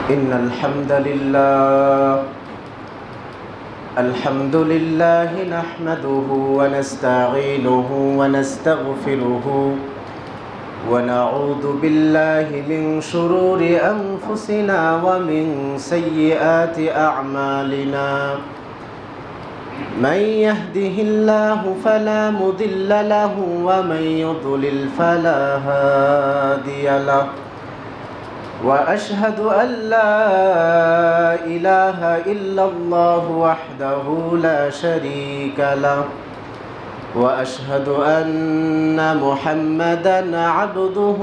إن الحمد لله نحمده ونستعينه ونستغفره ونعوذ بالله من شرور أنفسنا ومن سيئات أعمالنا من يهده الله فلا مضل له ومن يضلل فلا هادي له وأشهد أن لا إله إلا الله وحده لا شريك له وأشهد أن محمدًا عبده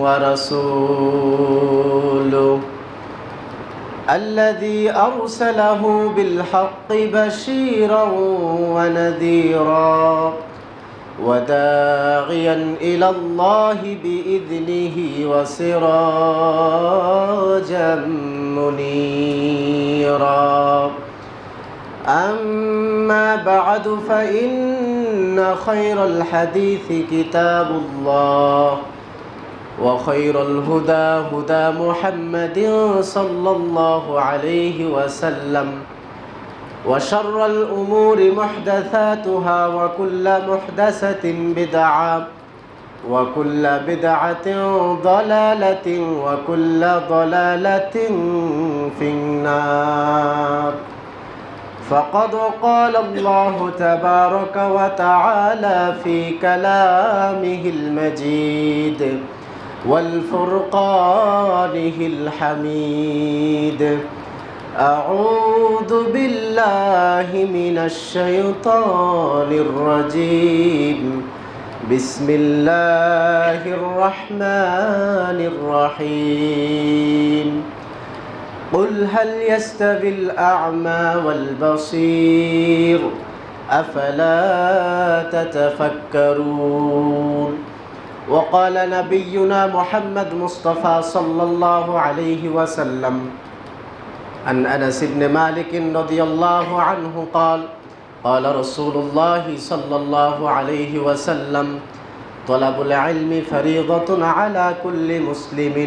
ورسوله الذي أرسله بالحق بشيرًا ونذيرًا وداعيا إلى الله بإذنه وسراجا منيرا أما بعد فإن خير الحديث كتاب الله وخير الهدى هدى محمد صلى الله عليه وسلم وشر الأمور محدثاتها وكل محدثة بدعة وكل بدعة ضلالة وكل ضلالة في النار فقد قال الله تبارك وتعالى في كلامه المجيد والفرقانه الحميد أعوذ بالله من الشيطان الرجيم بسم الله الرحمن الرحيم قل هل يستوي الأعمى والبصير أفلا تتفكرون وقال نبينا محمد مصطفى صلى الله عليه وسلم عن أنس بن مالك رضي الله عنه قال قال رسول الله صلى الله عليه وسلم طلب العلم فريضة على كل مسلم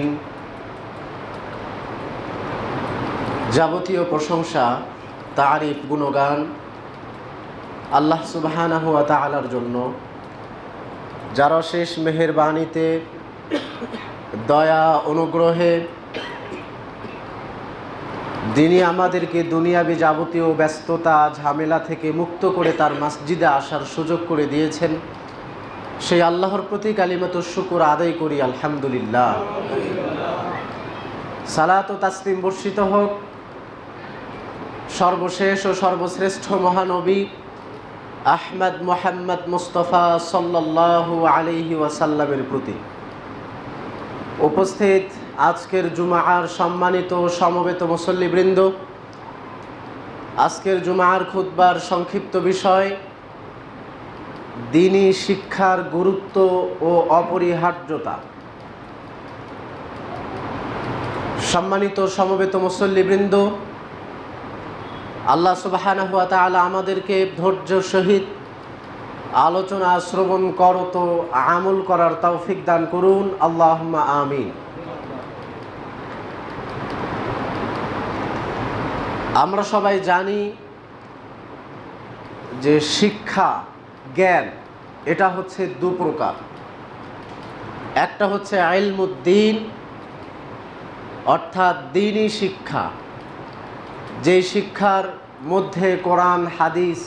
যাবতীয় প্রশংসা তারিফ গুণগান আল্লাহ সুবহানাহু ওয়া তাআলার জন্য, যার অশেষ মেহেরবানিতে দয়া অনুগ্রহে যিনি আমাদেরকে দুনিয়াবি যাবতীয় ব্যস্ততা ঝামেলা থেকে মুক্ত করে তার মসজিদে আসার সুযোগ করে দিয়েছেন, সেই আল্লাহর প্রতি কালিমাতুশ শুকর আদায় করি আলহামদুলিল্লাহ। সালাত ও তাসলিম বর্ষিত হোক সর্বশেষ ও সর্বশ্রেষ্ঠ মহানবী আহমদ মুহাম্মদ মুস্তাফা সাল্লাল্লাহু আলাইহি ওয়াসাল্লামের প্রতি। উপস্থিত আজকের জুমার সম্মানিত সমবেত মুসল্লিবৃন্দ, আজকের জুমার খুতবার সংক্ষিপ্ত বিষয় দ্বীনি শিক্ষার গুরুত্ব ও অপরিহার্যতা। সম্মানিত সমবেত মুসল্লিবৃন্দ, আল্লাহ সুবহানাহু ওয়া তাআলা আমাদেরকে ধৈর্য সহিত আলোচনা শ্রবণ করত আমল করার তৌফিক দান করুন, আল্লাহুম্মা আমিন। আমরা সবাই জানি যে শিক্ষা জ্ঞান এটা হচ্ছে দু প্রকার। একটা হচ্ছে ইলমুদ্দিন অর্থাৎ দ্বীনি শিক্ষা, যেই শিক্ষার মধ্যে কোরআন হাদিস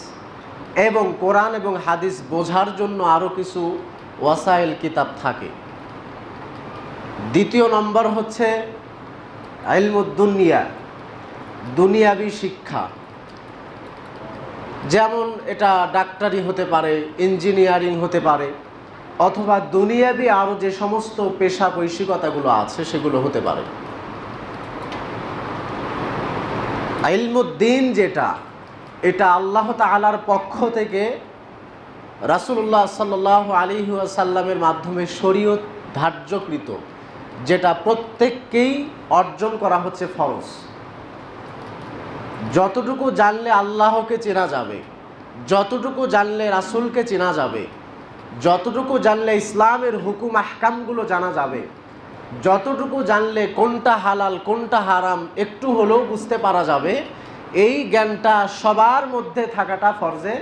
এবং কোরআন এবং হাদিস বোঝার জন্য আরও কিছু ওয়াসাইল কিতাব থাকে। দ্বিতীয় নম্বর হচ্ছে ইলমুদ্দুনিয়া, দুনিয়াবি শিক্ষা, যেমন এটা ডাক্তারি হতে পারে, ইঞ্জিনিয়ারিং হতে পারে, অথবা দুনিয়াবি আরও যে সমস্ত পেশা বৈশিকতাগুলো আছে সেগুলো হতে পারে। ইলমুদ্দিন যেটা, এটা আল্লাহ তাআলার পক্ষ থেকে রাসূলুল্লাহ সাল্লাল্লাহু আলাইহি ওয়াসাল্লামের মাধ্যমে শরীয়ত ধার্যকৃত, যেটা প্রত্যেককেই অর্জন করা হচ্ছে ফরজ। যতটুকু জানলে আল্লাহকে চেনা যাবে, যতটুকু জানলে রাসূলকে চেনা যাবে, যতটুকু জানলে ইসলামের হুকুম আহকামগুলো জানা যাবে, যতটুকু জানলে কোনটা হালাল কোনটা হারাম একটু হলেও বুঝতে পারা যাবে, এই জ্ঞানটা সবার মধ্যে থাকাটা ফরজে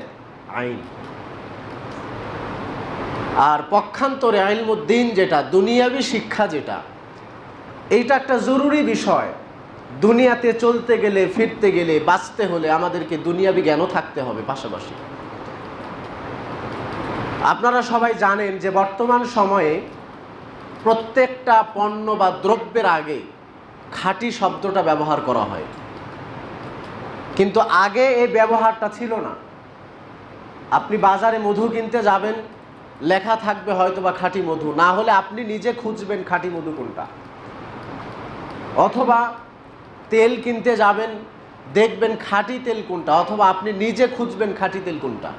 আইন। আর পক্ষান্তরে ইলমুদ্দিন যেটা দুনিয়াবি শিক্ষা, যেটা এইটা একটা জরুরি বিষয়। দুনিয়াতে চলতে গেলে, ফিরতে গেলে, বাঁচতে হলে আমাদেরকে দুনিয়াবি জ্ঞানও থাকতে হবে পাশাপাশি। আপনারা সবাই জানেন যে বর্তমান সময়ে প্রত্যেকটা পণ্য বা দ্রব্যের আগে খাঁটি শব্দটা ব্যবহার করা হয়, কিন্তু আগে এই ব্যবহারটা ছিল না। আপনি বাজারে মধু কিনতে যাবেন, লেখা থাকবে হয়তো বা খাঁটি মধু, না হলে আপনি নিজে খুঁজবেন খাঁটি মধু কোনটা। অথবা তেল কিনতে যাবেন, দেখবেন খাঁটি তেল কোনটা, অথবা আপনি নিজে খুঁজবেন খাঁটি তেল কোনটা।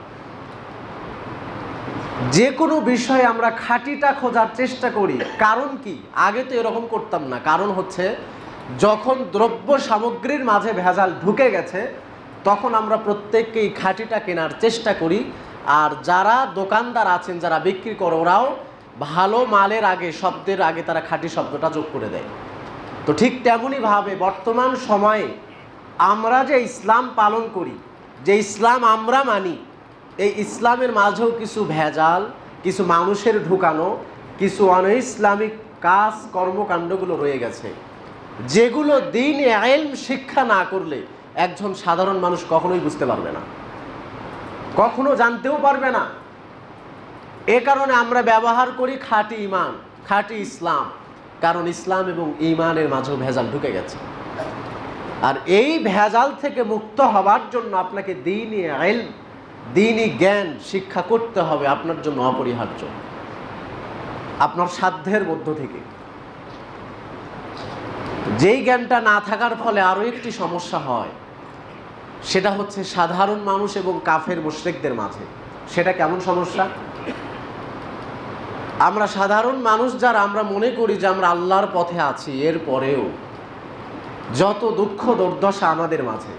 যে কোনো বিষয়ে আমরা খাঁটিটা খোঁজার চেষ্টা করি। কারণ কি? আগে তো এরকম করতাম না। কারণ হচ্ছে যখন দ্রব্য সামগ্রীর মাঝে ভেজাল ঢুকে গেছে, তখন আমরা প্রত্যেককেই খাঁটিটা কেনার চেষ্টা করি। আর যারা দোকানদার আছেন, যারা বিক্রি করে, ওরাও ভালো মালের আগে, শব্দের আগে তারা খাঁটি শব্দটা যোগ করে দেয়। তো ঠিক তেমনইভাবে বর্তমান সময়ে আমরা যে ইসলাম পালন করি, যে ইসলাম আমরা মানি, এই ইসলামের মাঝেও কিছু ভেজাল, কিছু মানুষের ঢুকানো, কিছু অনইসলামিক কাজ কর্মকাণ্ডগুলো রয়ে গেছে, যেগুলো দ্বীনে ইলম শিক্ষা না করলে একজন সাধারণ মানুষ কখনোই বুঝতে পারবে না, কখনো জানতেও পারবে না। এ কারণে আমরা ব্যবহার করি খাঁটি ইমান, খাঁটি ইসলাম, কারণ ইসলাম এবং ইমানের মাঝেও ভেজাল ঢুকে গেছে। আর এই ভেজাল থেকে মুক্ত হবার জন্য আপনাকে দ্বীনে ইলম, দ্বীনি জ্ঞান শিক্ষা করতে হবে, আপনার জন্য অপরিহার্য, আপনার সাধ্যের মধ্য থেকে। যেই জ্ঞানটা না থাকার ফলে আরও একটি সমস্যা হয়, সেটা হচ্ছে সাধারণ মানুষ এবং কাফের মুশরিকদের মাঝে। সেটা কেমন সমস্যা? আমরা সাধারণ মানুষ যারা, আমরা মনে করি যে আমরা আল্লাহর পথে আছি, এরপরেও যত দুঃখ দুর্দশা আমাদের মাঝে,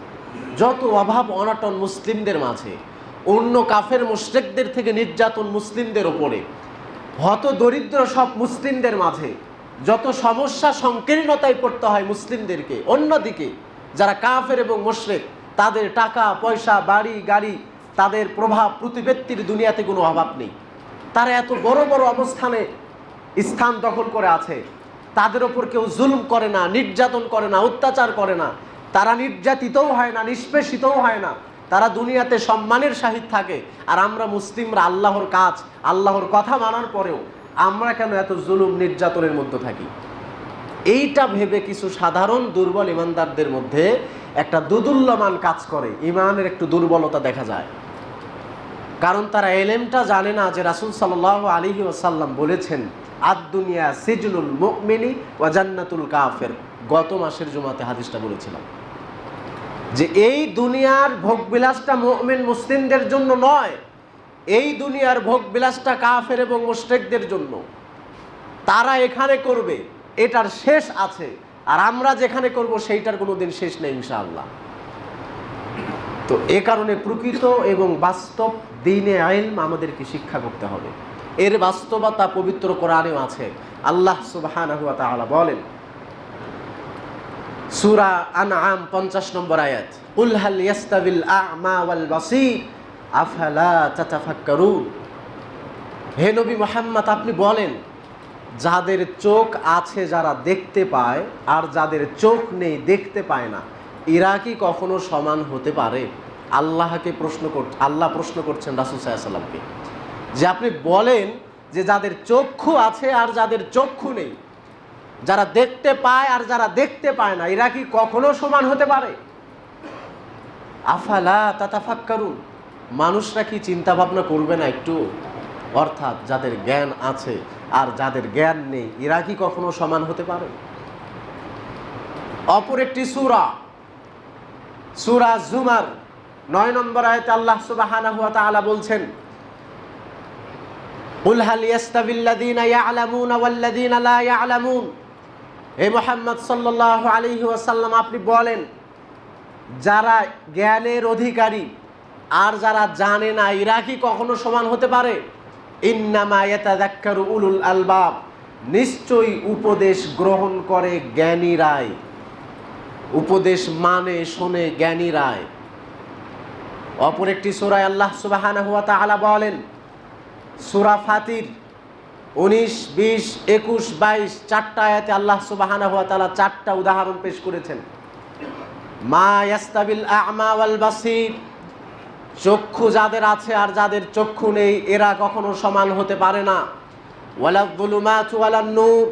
যত অভাব অনটন মুসলিমদের মাঝে, অন্য কাফের মুশরিকদের থেকে নির্যাতন মুসলিমদের ওপরে, হত দরিদ্র সব মুসলিমদের মাঝে যত সমস্যা সংকীর্ণতায় পড়তে হয় মুসলিমদেরকে, অন্যদিকে যারা কাফের এবং মুশরিক, তাদের টাকা পয়সা, বাড়ি গাড়ি, তাদের প্রভাব প্রতিপত্তির দুনিয়াতে কোনো অভাব নেই। তারা এত বড় বড় অবস্থানে স্থান দখল করে আছে, তাদের ওপর কেউ জুলুম করে না, নির্যাতন করে না, অত্যাচার করে না, তারা নির্যাতিতও হয় না, নিষ্পেষিতও হয় না, তারা দুনিয়াতে সম্মানের সহিত থাকে। আর আমরা মুসলিমরা আল্লাহর কাজ, আল্লাহর কথা মানার পরেও আমরা কেন এত জুলুম নির্যাতনের মধ্যে থাকি? এইটা ভেবে কিছু সাধারণ দুর্বল ইমানদারদের মধ্যে একটা দুদুল্যমান কাজ করে, ইমানের একটু দুর্বলতা দেখা যায়। কারণ তারা এলেমটা জানে না যে রাসূল সাল্লাল্লাহু আলাইহি ওয়াসাল্লাম বলেছেন, আদ-দুনিয়া সিজনুল মুমিনি ওয়া জান্নাতুল কাফির। গত মাসের জুমাতে হাদিসটা বলেছিলাম যে এই দুনিয়ার ভোগবিলাসটা মুমিন মুসলিমদের জন্য নয়, এই দুনিয়ার ভোগবিলাসটা কাফের এবং মুশরিকদের জন্য। তারা এখানে করবে, এটার শেষ আছে, আর আমরা যেখানে করব সেইটার কোনো দিন শেষ নেই ইনশাআল্লাহ। তো এ কারণে প্রকৃত এবং বাস্তব দ্বীনে ইলম আমাদেরকে শিক্ষা করতে হবে। এর বাস্তবতা পবিত্র কোরআনেও আছে। আল্লাহ সুবহানাহু ওয়া তাআলা বলেন, সূরা আনআম 50 নম্বর আয়াত, কুল হাল ইয়াস্তাবিল আ'মা ওয়াল বাসীর আফালা তাতাফাক্কারুন। হে নবী মুহাম্মদ, আপনি বলেন, যাদের চোখ আছে যারা দেখতে পায়, আর যাদের চোখ নেই দেখতে পায় না, এরা কি কখনো সমান হতে পারে? আল্লাহ প্রশ্ন করছেন রাসূল সাল্লাল্লাহু আলাইহি ওয়াসাল্লামকে, যে আপনি বলেন যে যাদের চক্ষু আছে আর যাদের চক্ষু নেই, যারা দেখতে পায় আর যারা দেখতে পায় না, এরা কি কখনো সমান হতে পারে? আফালা তাতাফাক্কারুন, মানুষরা কি চিন্তা ভাবনা করবে না একটু? অর্থাৎ যাদের জ্ঞান আছে আর যাদের জ্ঞান নেই, এরা কি কখনো সমান হতে পারে? অপর একটি সূরা জুমার 9 নম্বর আয়াতে আল্লাহ সুবহানাহু ওয়া তাআলা বলছেন, কুল হাল ইয়াস্তাবিল্লাযীনা ইয়া'লামুনা ওয়াল্লাযীনা লা ইয়া'লামুন। হে মুহাম্মদ সাল্লাল্লাহু আলাইহি ওয়াসাল্লাম, আপনি বলেন, যারা জ্ঞানের অধিকারী আর যারা জানে না, এরা কি কখনো সমান হতে পারে? ইন্নামা ইয়াতাযাক্কারু উলুল আলবাব, নিশ্চয়ই উপদেশ গ্রহণ করে জ্ঞানীরাই, উপদেশ মানে শোনে জ্ঞানীরাই। অপর একটি সূরায় আল্লাহ সুবহানাহু ওয়া তাআলা বলেন, সূরা ফাতির 19, 20, 21, 22 চারটা আয়াতে আল্লাহ সুবহানাহু ওয়া তাআলা চারটা উদাহরণ পেশ করেছেন। মা ইয়াস্তাবিল আ'মা ওয়াল বাসীর, চক্ষু যাদের আছে আর যাদের চক্ষু নেই এরা কখনো সমান হতে পারে না। ওয়ালা যুলুমাতু ওয়ালান নূর,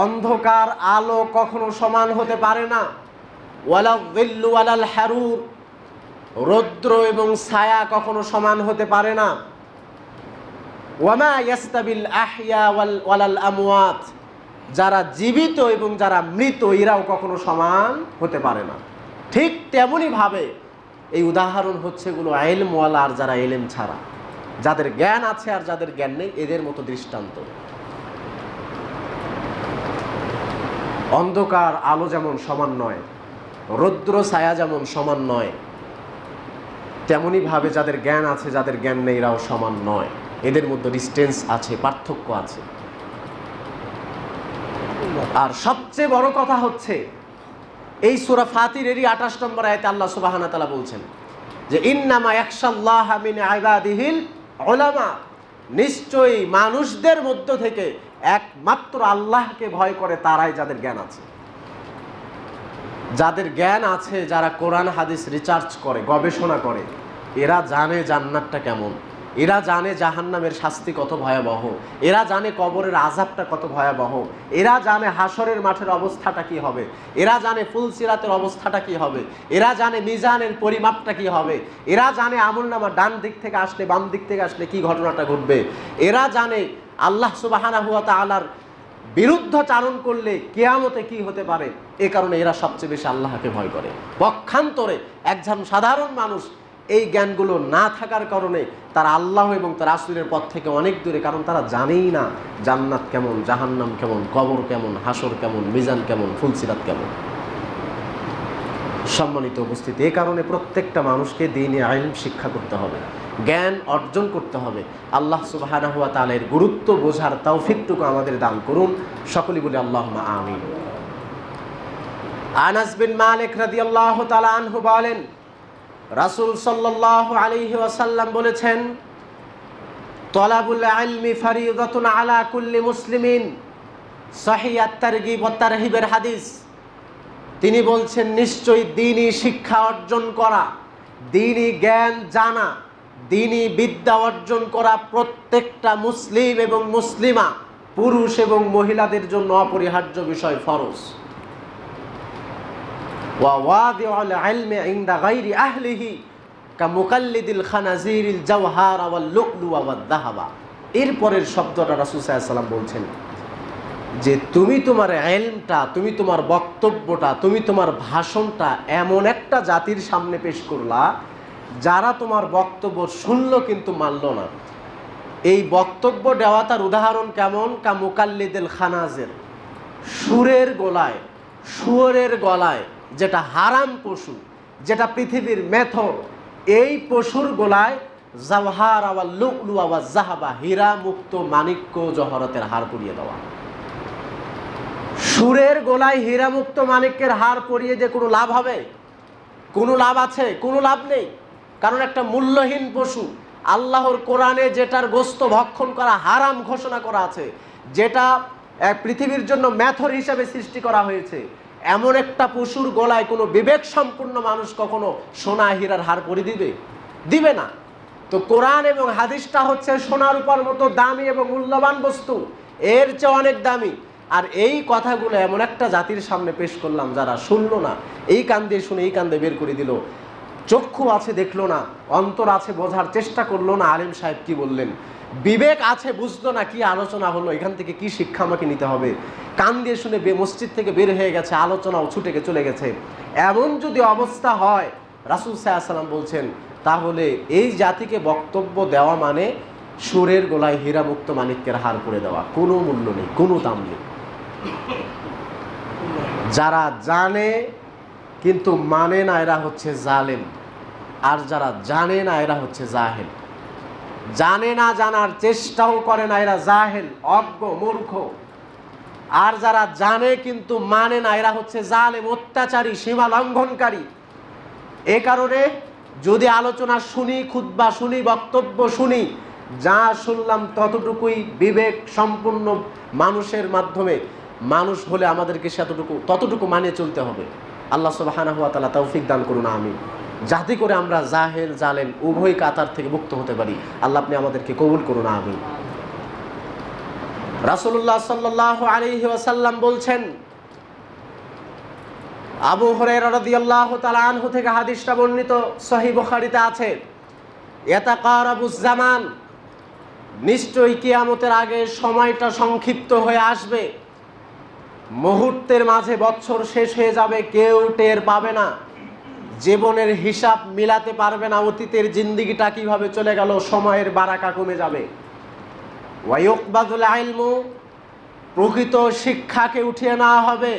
অন্ধকার আলো কখনো সমান হতে পারে না। ওয়ালা যিল্লু ওয়ালাল হারুর, রৌদ্র এবং ছায়া কখনো সমান হতে পারে না। ওয়ামা ইয়াস্তাবিল আহইয়া ওয়ালাল আমওয়াত, যারা জীবিত এবং যারা মৃত এরাও কখনো সমান হতে পারে না। ঠিক তেমনি ভাবে এই উদাহরণ হচ্ছে এগুলো ইলমওয়ালা আর যারা ইলম ছাড়া, যাদের জ্ঞান আছে আর যাদের জ্ঞান নেই, এদের মতো দৃষ্টান্ত। অন্ধকার আলো যেমন সমান নয়, রৌদ্র ছায়া যেমন সমান নয়, তেমনি ভাবে যাদের জ্ঞান আছে যাদের জ্ঞান নেই এরাও সমান নয়। এদের মধ্যে ডিস্টেন্স আছে, পার্থক্য আছে। আর সবচেয়ে বড় কথা হচ্ছে এই সূরা ফাতিরেরই 28 নম্বর আয়াতে আল্লাহ সুবহানাহু ওয়া তাআলা বলছেন যে ইন্নামা ইয়াখশাল্লাহা মিন ইবাদিহিল উলামা, নিশ্চয়ই মানুষদের মধ্য থেকে একমাত্র আল্লাহকে ভয় করে তারাই যাদের জ্ঞান আছে। যাদের জ্ঞান আছে, যারা কোরআন হাদিস রিসার্চ করে, গবেষণা করে, এরা জানে জান্নাতটা কেমন, এরা জানে জাহান্নামের শাস্তি কত ভয়াবহ, এরা জানে কবরের আযাবটা কত ভয়াবহ, এরা জানে হাসরের মাঠের অবস্থাটা কি হবে, এরা জানে ফুলসিরাতের অবস্থাটা কি হবে, এরা জানে মিজানের পরিমাপটা কি হবে, এরা জানে আমলনামা ডান দিক থেকে আসলে বাম দিক থেকে আসলে কি ঘটনাটা ঘটবে, এরা জানে আল্লাহ সুবহানাহু ওয়া তাআলার বিরুদ্ধাচারণ করলে কিয়ামতে কি হতে পারে। এ কারণে এরা সবচেয়ে বেশি আল্লাহকে ভয় করে। পক্ষান্তরে একজন সাধারণ মানুষ এই জ্ঞানগুলো না থাকার কারণে তারা আল্লাহ এবং তার রাসূলের পথ থেকে অনেক দূরে, কারণ তারা জানেই না জান্নাত কেমন, জাহান্নাম কেমন, কবর কেমন, হাসর কেমন, মিজান কেমন, ফুলসিরাত কেমন। সম্মানিত উপস্থিতি, এই কারণে প্রত্যেকটা মানুষকে দ্বীনি ইলম শিক্ষা করতে হবে, জ্ঞান অর্জন করতে হবে। আল্লাহ সুবহানাহু ওয়া তাআলা এর গুরুত্ব বোঝার তৌফিকটুকু আমাদের দান করুন। সকলেই বলি আল্লাহুম্মা আমিন। আনাস বিন মালিক রাদিয়াল্লাহু তাআলা আনহু বলেন, রাসূল সাল্লাল্লাহু আলাইহি ওয়াসাল্লাম বলেছেন, তলাবুল ইলমি ফরিদাতুন আলা কুল্লি মুসলিমিন, সহিহ আত-তারগিব ওয়াত তারহিবের হাদিস। তিনি বলছেন নিশ্চয়ই দ্বীনি শিক্ষা অর্জন করা, দ্বীনি জ্ঞান জানা, দ্বীনি বিদ্যা অর্জন করা প্রত্যেকটা মুসলিম এবং মুসলিমা, পুরুষ এবং মহিলাদের জন্য অপরিহার্য বিষয়, ফরজ। ওয়া ওয়াদিউল ইলমি ইনদা গায়রি আহলিহি কামুকাল্লিদিল খানাজিরিল জাওহার ওয়াল লুলুয়া ওয়াদ যাহাবা। এরপরের শব্দটা রাসূল সাল্লাল্লাহু আলাইহি ওয়াসাল্লাম বলছেন যে তুমি তোমার ইলমটা, তুমি তোমার বক্তব্যটা, তুমি তোমার ভাষণটা এমন একটা জাতির সামনে পেশ করলা যারা তোমার বক্তব্য শুনলো কিন্তু মানল না। এই বক্তব্য দেওয়া তার উদাহরণ কেমন? কামুকাল্লিদিল খানাজির, সুরের গলায়, শুয়োরের গলায়, যেটা হারাম পশু, যেটা পৃথিবীর মেথড, এই পশুর গলায় জাওহার ওয়াল লুলুয়া ওয়াজ যাহাবা, হীরা মুক্ত মাণিক্য জহরতের হার পরিয়ে দেওয়া। সুরের গলায় হীরা মুক্ত মাণিক্যের হার পরিয়ে যে কোনো লাভ হবে? কোনো লাভ আছে? কোনো লাভ নেই। কারণ একটা মূল্যহীন পশু, আল্লাহর কোরআনে যেটার গোশত ভক্ষণ করা হারাম ঘোষণা করা আছে, যেটা পৃথিবীর জন্য মেথড হিসাবে সৃষ্টি করা হয়েছে, এমন একটা পশুর গলায় কোনো বিবেক সম্পূর্ণ মানুষ কখনো সোনা হীরার হার পরিয়ে দিবে? দিবে না। তো কোরআন এবং হাদিসটা হচ্ছে সোনার উপর মতো দামি এবং মূল্যবান বস্তু, এর চেয়ে অনেক দামি। আর এই কথাগুলো এমন একটা জাতির সামনে পেশ করলাম যারা শুনলো না, এই কান দিয়ে শুনে এই কান দিয়ে বের করে দিল, চক্ষু আছে দেখলো না, অন্তর আছে বোঝার চেষ্টা করলো না আলেম সাহেব কি বললেন, বিবেক আছে বুঝলো না কি আলোচনা হলো, এখান থেকে কি শিক্ষা আমাকে নিতে হবে, কান দিয়ে শুনে মসজিদ থেকে বের হয়ে গেছে, আলোচনাও ছুটে চলে গেছে। এমন যদি অবস্থা হয়, রাসূল সাল্লাল্লাহু আলাইহি ওয়াসাল্লাম বলছেন, তাহলে এই জাতিকে বক্তব্য দেওয়া মানে সুরের গলায় হীরা মুক্ত মাণিক্যের হার পরে দেওয়া, কোনো মূল্য নেই, কোনো দাম নেই। যারা জানে কিন্তু মানে না এরা হচ্ছে জালেম, আর যারা জানে না এরা হচ্ছে জাহেল। জানে না, জানার চেষ্টাও করে না, এরা জাহেল, অজ্ঞ, মূর্খ। আর যারা জানে কিন্তু মানে না, এরা হচ্ছে জালেম, অত্যাচারী, সীমা লঙ্ঘনকারী। এ কারণে যদি আলোচনা শুনি, খুতবা শুনি, বক্তব্য শুনি, যা শুনলাম ততটুকুই বিবেক সম্পূর্ণ মানুষের মাধ্যমে, মানুষ হলে আমাদেরকে ততটুকু মানিয়ে চলতে হবে। আল্লাহ সুবহানাহু ওয়া তাআলা তৌফিক দান করুন, আমিন। যাতে করে আমরা জাহেল জালেম উভয় কাতার থেকে মুক্ত হতে পারি। আল্লাহ আপনি আমাদেরকে কবুল করুন, আমিন। রাসূলুল্লাহ সাল্লাল্লাহু আলাইহি ওয়াসাল্লাম বলছেন, আবু হুরায়রা রাদিয়াল্লাহু তাআলা আনহু থেকে হাদিসটা বর্ণিত, সহিহ বুখারীতে আছে, ইয়াতাকারাবুজ জামান, নিশ্চয়ই কিয়ামতের আগে সময়টা সংক্ষিপ্ত হয়ে আসবে, মুহূর্তের মাঝে বছর শেষ হয়ে যাবে, কেউ টের পাবে না, জীবনের হিসাব মিলাতে পারবে না, অতীতের জিন্দেগিটা কিভাবে চলে গেল, সময়ের বারাকা কমে যাবে। ওয়ায়ুকবাদুল ইলমু, প্রকৃত শিক্ষাকে উঠিয়ে নেওয়া হবে।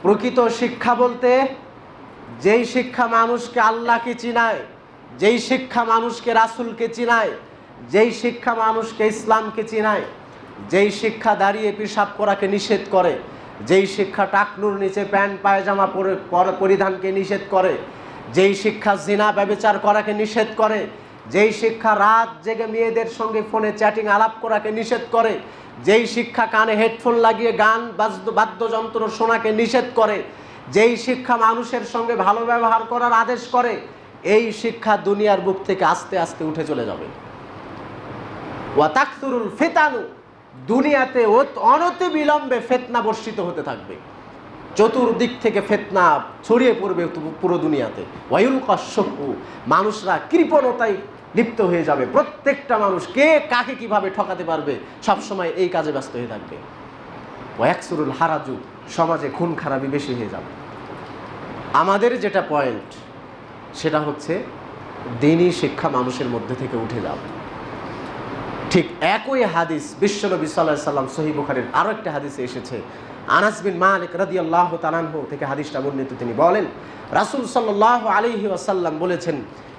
প্রকৃত শিক্ষা বলতে যেই শিক্ষা মানুষকে আল্লাহকে চিনায়, যেই শিক্ষা মানুষকে রাসূলকে চিনায়, যেই শিক্ষা মানুষকে ইসলামকে চিনায়, যেই শিক্ষা দাঁড়িয়ে পেশাব করাকে নিষেধ করে, যেই শিক্ষা টাকনুর নিচে প্যান্ট পায়জামা পরিধানকে নিষেধ করে, যেই শিক্ষা জিনা ব্যভিচার করাকে নিষেধ করে, যেই শিক্ষা রাত জেগে মেয়েদের সঙ্গে ফোনে চ্যাটিং আলাপ করাকে নিষেধ করে, যেই শিক্ষা কানে হেডফোন লাগিয়ে গান বাদ্যযন্ত্র শোনাকে নিষেধ করে, যেই শিক্ষা মানুষের সঙ্গে ভালো ব্যবহার করার আদেশ করে, এই শিক্ষা দুনিয়ার বুক থেকে আস্তে আস্তে উঠে চলে যাবে। ওয়া তাকসুরুল ফিতানু, দুনিয়াতে অনতি বিলম্বে ফিতনা বর্ষিত হতে থাকবে, চতুর্দিক থেকে ফিতনা ছড়িয়ে পড়বে পুরো দুনিয়াতে। ওয়ায়ুলকাশ শুহু, মানুষরা কৃপণতায় লিপ্ত হয়ে যাবে, প্রত্যেকটা মানুষ কে কাকে কিভাবে ঠকাতে পারবে সবসময় এই কাজে ব্যস্ত হয়ে থাকবে। ওয়াকসুরুল হারাজু, সমাজে খুন খারাপি বেশি হয়ে যাবে। আমাদের যেটা পয়েন্ট সেটা হচ্ছে দ্বীনি শিক্ষা মানুষের মধ্যে থেকে উঠে যাবে। ঠিক একই হাদিস বিশ্বনবী সাল্লাল্লাহু আলাইহি সাল্লাম সহিহ বুখারীর আরো একটা হাদিসে এসেছে, আনাস বিন মালিক রাদিয়াল্লাহু তাআলা আনহু থেকে হাদিসটা বর্ণিত। তিনি বলেন, রাসূল সাল্লাল্লাহু আলাইহি ওয়াসাল্লাম বলেছেন,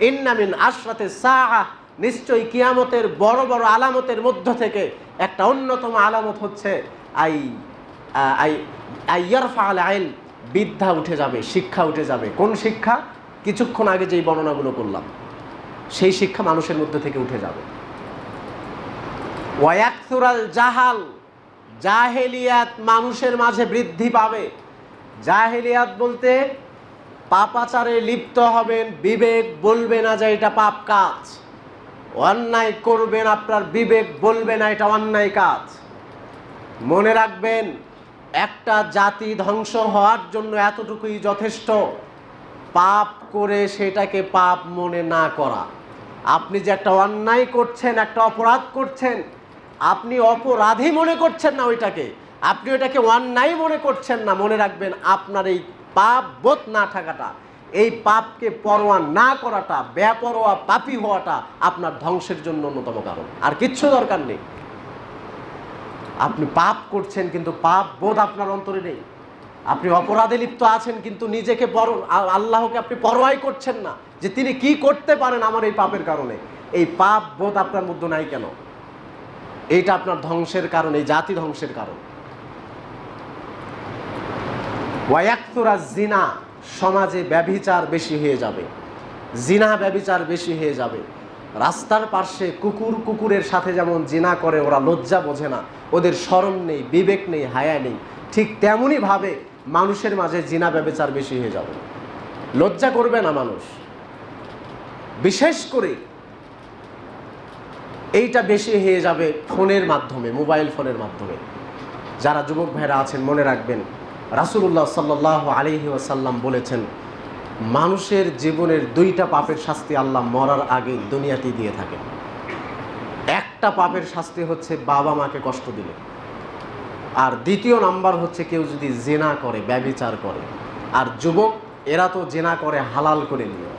ইন্না মিন আশরাতিস সাআহ, নিশ্চয়ই কিয়ামতের বড় বড় আলামতের মধ্য থেকে একটা অন্যতম আলামত হচ্ছে ইয়ারফাউল ইলম, বিদ্যা উঠে যাবে, শিক্ষা উঠে যাবে। কোন শিক্ষা? কিছুক্ষণ আগে যেই বর্ণনাগুলো করলাম সেই শিক্ষা মানুষের মধ্যে থেকে উঠে যাবে। ওয়ায়াকসুরাল জাহাল, জাহেলিয়াত মানুষের মাঝে বৃদ্ধি পাবে। জাহেলিয়াত বলতে পাপাচারে লিপ্ত হবেন, বিবেক বলবে না যে এটা পাপ কাজ, অন্যায় করবেন, আপনার বিবেক বলবে না এটা অন্যায় কাজ। মনে রাখবেন, একটা জাতি ধ্বংস হওয়ার জন্য এতটুকুই যথেষ্ট, পাপ করে সেটাকে পাপ মনে না করা। আপনি যে একটা অন্যায় করছেন, একটা অপরাধ করছেন, আপনি অপরাধী মনে করছেন না ওইটাকে, আপনি ওইটাকে অন্যায় মনে করছেন না। মনে রাখবেন, আপনার এই পাপ বোধ না থাকাটা, এই পাপকে পরোয়া না করাটা, বেপরোয়া পাপী হওয়াটা আপনার ধ্বংসের জন্য অন্যতম কারণ, আর কিচ্ছু দরকার নেই। আপনি পাপ করছেন কিন্তু পাপ বোধ আপনার অন্তরে নেই, আপনি অপরাধে লিপ্ত আছেন কিন্তু নিজেকে আল্লাহকে আপনি পরোয়াই করছেন না যে তিনি কি করতে পারেন আমার এই পাপের কারণে। এই পাপ বোধ আপনার মধ্যে নাই কেন? এইটা আপনার ধ্বংসের কারণ, এই জাতি ধ্বংসের কারণ। ওয়ায়াকসুরাজ জিনা, সমাজে ব্যভিচার বেশি হয়ে যাবে, জিনা ব্যভিচার বেশি হয়ে যাবে। রাস্তার পাশে কুকুরের সাথে যেমন জিনা করে, ওরা লজ্জা বোঝে না, ওদের শরম নেই, বিবেক নেই, হায়া নেই, ঠিক তেমনই ভাবে মানুষের মাঝে জিনা ব্যভিচার বেশি হয়ে যাবে। লজ্জা করবে না মানুষ। বিশেষ করে এইটা বেশি হয়ে যাবে ফোনের মাধ্যমে, মোবাইল ফোনের মাধ্যমে। যারা যুবক ভাইরা আছেন মনে রাখবেন, রাসূলুল্লাহ সাল্লাল্লাহু আলাইহি ওয়াসাল্লাম বলেছেন, মানুষের জীবনের দুইটা পাপের শাস্তি আল্লাহ মরার আগে দুনিয়াতেই দিয়ে থাকেন। একটা পাপের শাস্তি হচ্ছে বাবা মাকে কষ্ট দিলে, আর দ্বিতীয় নাম্বার হচ্ছে কেউ যদি জিনা করে, ব্যভিচার করে। আর যুবক এরা তো জিনা করে হালাল করে নিয়ে,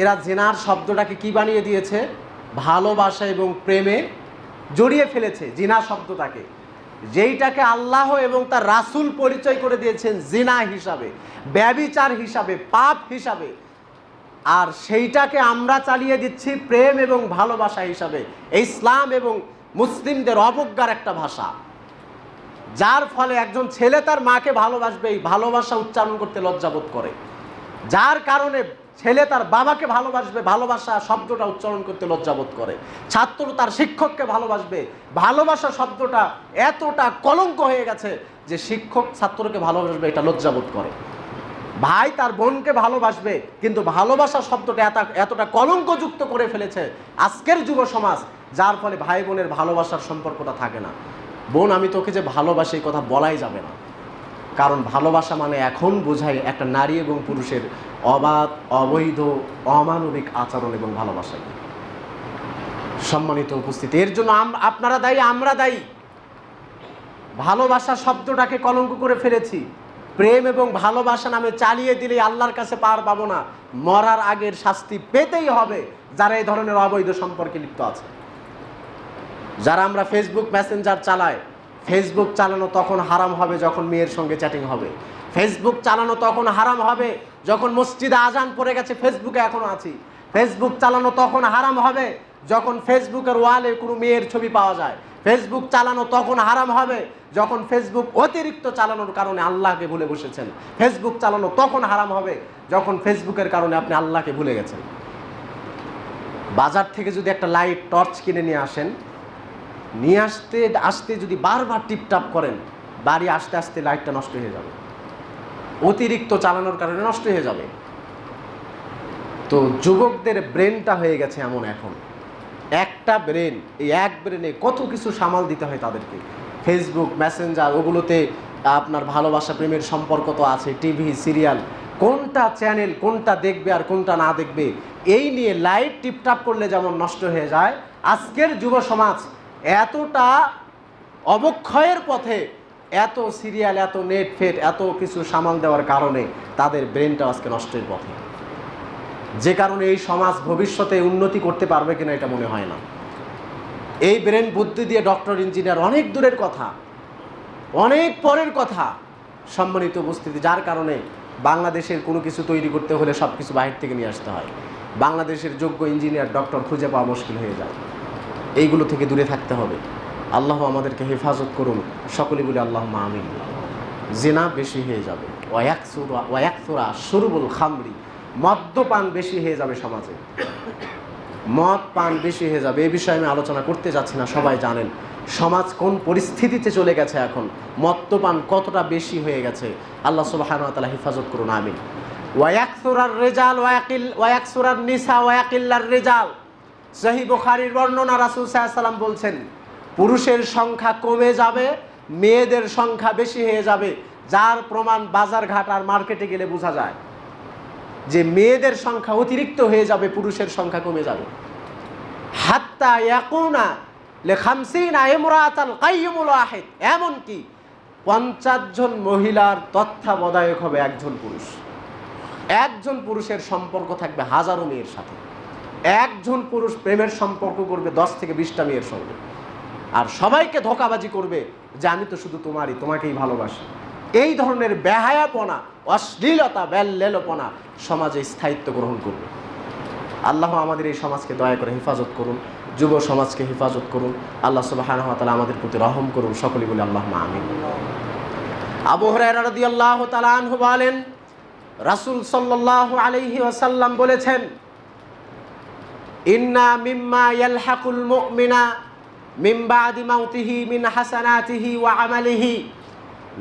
এরা জিনার শব্দটাকে কি বানিয়ে দিয়েছে? ভালোবাসা এবং প্রেমে জড়িয়ে ফেলেছে জিনা শব্দটাকে, যেইটাকে আল্লাহ এবং তার রাসূল পরিচয় করে দিয়েছেন জিনা হিসাবে, ব্যভিচার হিসাবে, পাপ হিসাবে। আর সেইটাকে আমরা চালিয়ে দিচ্ছি প্রেম এবং ভালোবাসা হিসাবে। ইসলাম এবং মুসলিমদের অবজ্ঞার একটা ভাষা, যার ফলে একজন ছেলে তার মাকে ভালোবাসবে, এই ভালোবাসা উচ্চারণ করতে লজ্জাবোধ করে। যার কারণে ছেলে তার বাবাকে ভালোবাসবে, ভালোবাসা শব্দটা উচ্চারণ করতে লজ্জাবোধ করে। ছাত্র তার শিক্ষককে ভালোবাসবে, ভালোবাসা শব্দটা এতটা কলঙ্ক হয়ে গেছে যে শিক্ষক ছাত্রকে ভালোবাসবে এটা লজ্জাবোধ করে। ভাই তার বোনকে ভালোবাসবে, কিন্তু ভালোবাসা শব্দটা এতটা কলঙ্কযুক্ত করে ফেলেছে আজকের যুব সমাজ, যার ফলে ভাই বোনের ভালোবাসার সম্পর্কটা থাকে না। বোন আমি তোকে যে ভালোবাসি এই কথা বলাই যাবে না, কারণ ভালোবাসা মানে এখন বোঝায় একটা নারী এবং পুরুষের অবাধ, অবৈধ, অমানবিক আচরণ এবং ভালোবাসা। সম্মানিত উপস্থিতি, এর জন্য আপনারা দায়ী, আমরা দায়ী। ভালোবাসা শব্দটাকে কলঙ্ক করে ফেলেছি। প্রেম এবং ভালোবাসা নামে চালিয়ে দিলে আল্লাহর কাছে পার পাবো না, মরার আগের শাস্তি পেতেই হবে যারা এই ধরনের অবৈধ সম্পর্কে লিপ্ত আছে। যারা আমরা ফেসবুক মেসেঞ্জার চালাই, ফেসবুক চালানো তখন হারাম হবে যখন মেয়ের সঙ্গে চ্যাটিং হবে। ফেসবুক চালানো তখন হারাম হবে যখন মসজিদে আজান পড়ে গেছে ফেসবুকে এখনো আছি। ফেসবুক চালানো তখন হারাম হবে যখন ফেসবুকের ওয়ালে কোনো মেয়ের ছবি পাওয়া যায়। ফেসবুক চালানো তখন হারাম হবে যখন ফেসবুক অতিরিক্ত চালানোর কারণে আল্লাহকে ভুলে বসেছেন। ফেসবুক চালানো তখন হারাম হবে যখন ফেসবুকের কারণে আপনি আল্লাহকে ভুলে গেছেন। বাজার থেকে যদি একটা লাইট টর্চ কিনে নিয়ে আসেন, নিয়ে আসতে আসতে যদি বারবার টিপটাপ করেন, বাড়ি আসতে আসতে লাইটটা নষ্ট হয়ে যাবে, অতিরিক্ত চালানোর কারণে নষ্ট হয়ে যাবে। তো যুবকদের ব্রেনটা হয়ে গেছে এমন, এখন একটা ব্রেন, এই এক ব্রেনে কত কিছু সামাল দিতে হয় তাদেরকে। ফেসবুক মেসেঞ্জার ওগুলোতে আপনার ভালোবাসা প্রেমের সম্পর্ক তো আছে, টিভি সিরিয়াল, কোনটা চ্যানেল কোনটা দেখবে আর কোনটা না দেখবে এই নিয়ে লাইট টিপটাপ করলে যেমন নষ্ট হয়ে যায়, আজকের যুব সমাজ এতটা অবক্ষয়ের পথে, এত সিরিয়াল, এত নেট ফেট, এত কিছু সামাল দেওয়ার কারণে তাদের ব্রেনটা আজকে নষ্টের পথে, যে কারণে এই সমাজ ভবিষ্যতে উন্নতি করতে পারবে কিনা এটা মনে হয় না। এই ব্রেন বুদ্ধি দিয়ে ডক্টর, ইঞ্জিনিয়ার অনেক দূরের কথা, অনেক পরের কথা। সম্মানিত উপস্থিতি, যার কারণে বাংলাদেশের কোনো কিছু তৈরি করতে হলে সব কিছু বাহির থেকে নিয়ে আসতে হয়। বাংলাদেশের যোগ্য ইঞ্জিনিয়ার, ডক্টর খুঁজে পাওয়া মুশকিল হয়ে যায়। এইগুলো থেকে দূরে থাকতে হবে। আল্লাহ আমাদেরকে হেফাজত করুন, সকলে বলে আল্লাহুম্মা আমিন। জিনা বেশি হয়ে যাবে, ওয়ায়াকসুরা শুরবুল খামরি, মদ্যপান বেশি হয়ে যাবে সমাজে, মদ পান বেশি হয়ে যাবে। এই বিষয়ে আমি আলোচনা করতে যাচ্ছি না, সবাই জানেন সমাজ কোন পরিস্থিতিতে চলে গেছে এখন, মদ্যপান কতটা বেশি হয়ে গেছে। আল্লাহ সুবহানাহু ওয়া তাআলা হেফাজত করুন, আমিন। ওয়ায়াকসুরার রিজাল ওয়ায়াকসুরার নিসা ওয়ায়াকিল্লার রিজাল। সহিহ বুখারীর বর্ণনা, রাসূল সাল্লাল্লাহু আলাইহি ওয়াসাল্লাম বলছেন, পুরুষের সংখ্যা কমে যাবে, মেয়েদের সংখ্যা বেশি হয়ে যাবে। যার প্রমাণ বাজার ঘাট আর মার্কেটে গেলে বোঝা যায় যে মেয়েদের সংখ্যা অতিরিক্ত হয়ে যাবে, পুরুষের সংখ্যা কমে যাবে। হাত্তা ইয়াকুনা লি50 ইমরাতান কাইয়ুমুল ওয়াহিদ, এমনকি 50 জন মহিলার তত্ত্বাবধায়ক হবে একজন পুরুষ। একজন পুরুষের সম্পর্ক থাকবে হাজারো মেয়ের সাথে। একজন পুরুষ প্রেমের সম্পর্ক করবে 10 থেকে 20টা মেয়ের সঙ্গে, আর সবাইকে ধোঁকাবাজি করবে যে আমি তো শুধু তোমারই, তোমাকেই ভালোবাসি। এই ধরনের বেহায়াপনা, অশ্লীলতা, বেল্লেলপনা সমাজে স্থায়িত্ব গ্রহণ করবে। আল্লাহ আমাদের এই সমাজকে দয়া করে হেফাজত করুন, যুব সমাজকে হেফাজত করুন। আল্লাহ সুবহানাহু ওয়া তাআলা আমাদের প্রতি রহম করুন, সকলে বলে আল্লাহুম্মা আমিন। আবু হুরায়রা রাদিয়াল্লাহু তাআলা আনহু বলেন, রাসূল সাল্লাল্লাহু আলাইহি ওয়াসাল্লাম বলেছেন, ইন্না মিম্মা ইয়ালহাকুল মুমিনা মিন বাদি মাউতিহি মিন হাসানাতিহি ওয়া আমালিহি,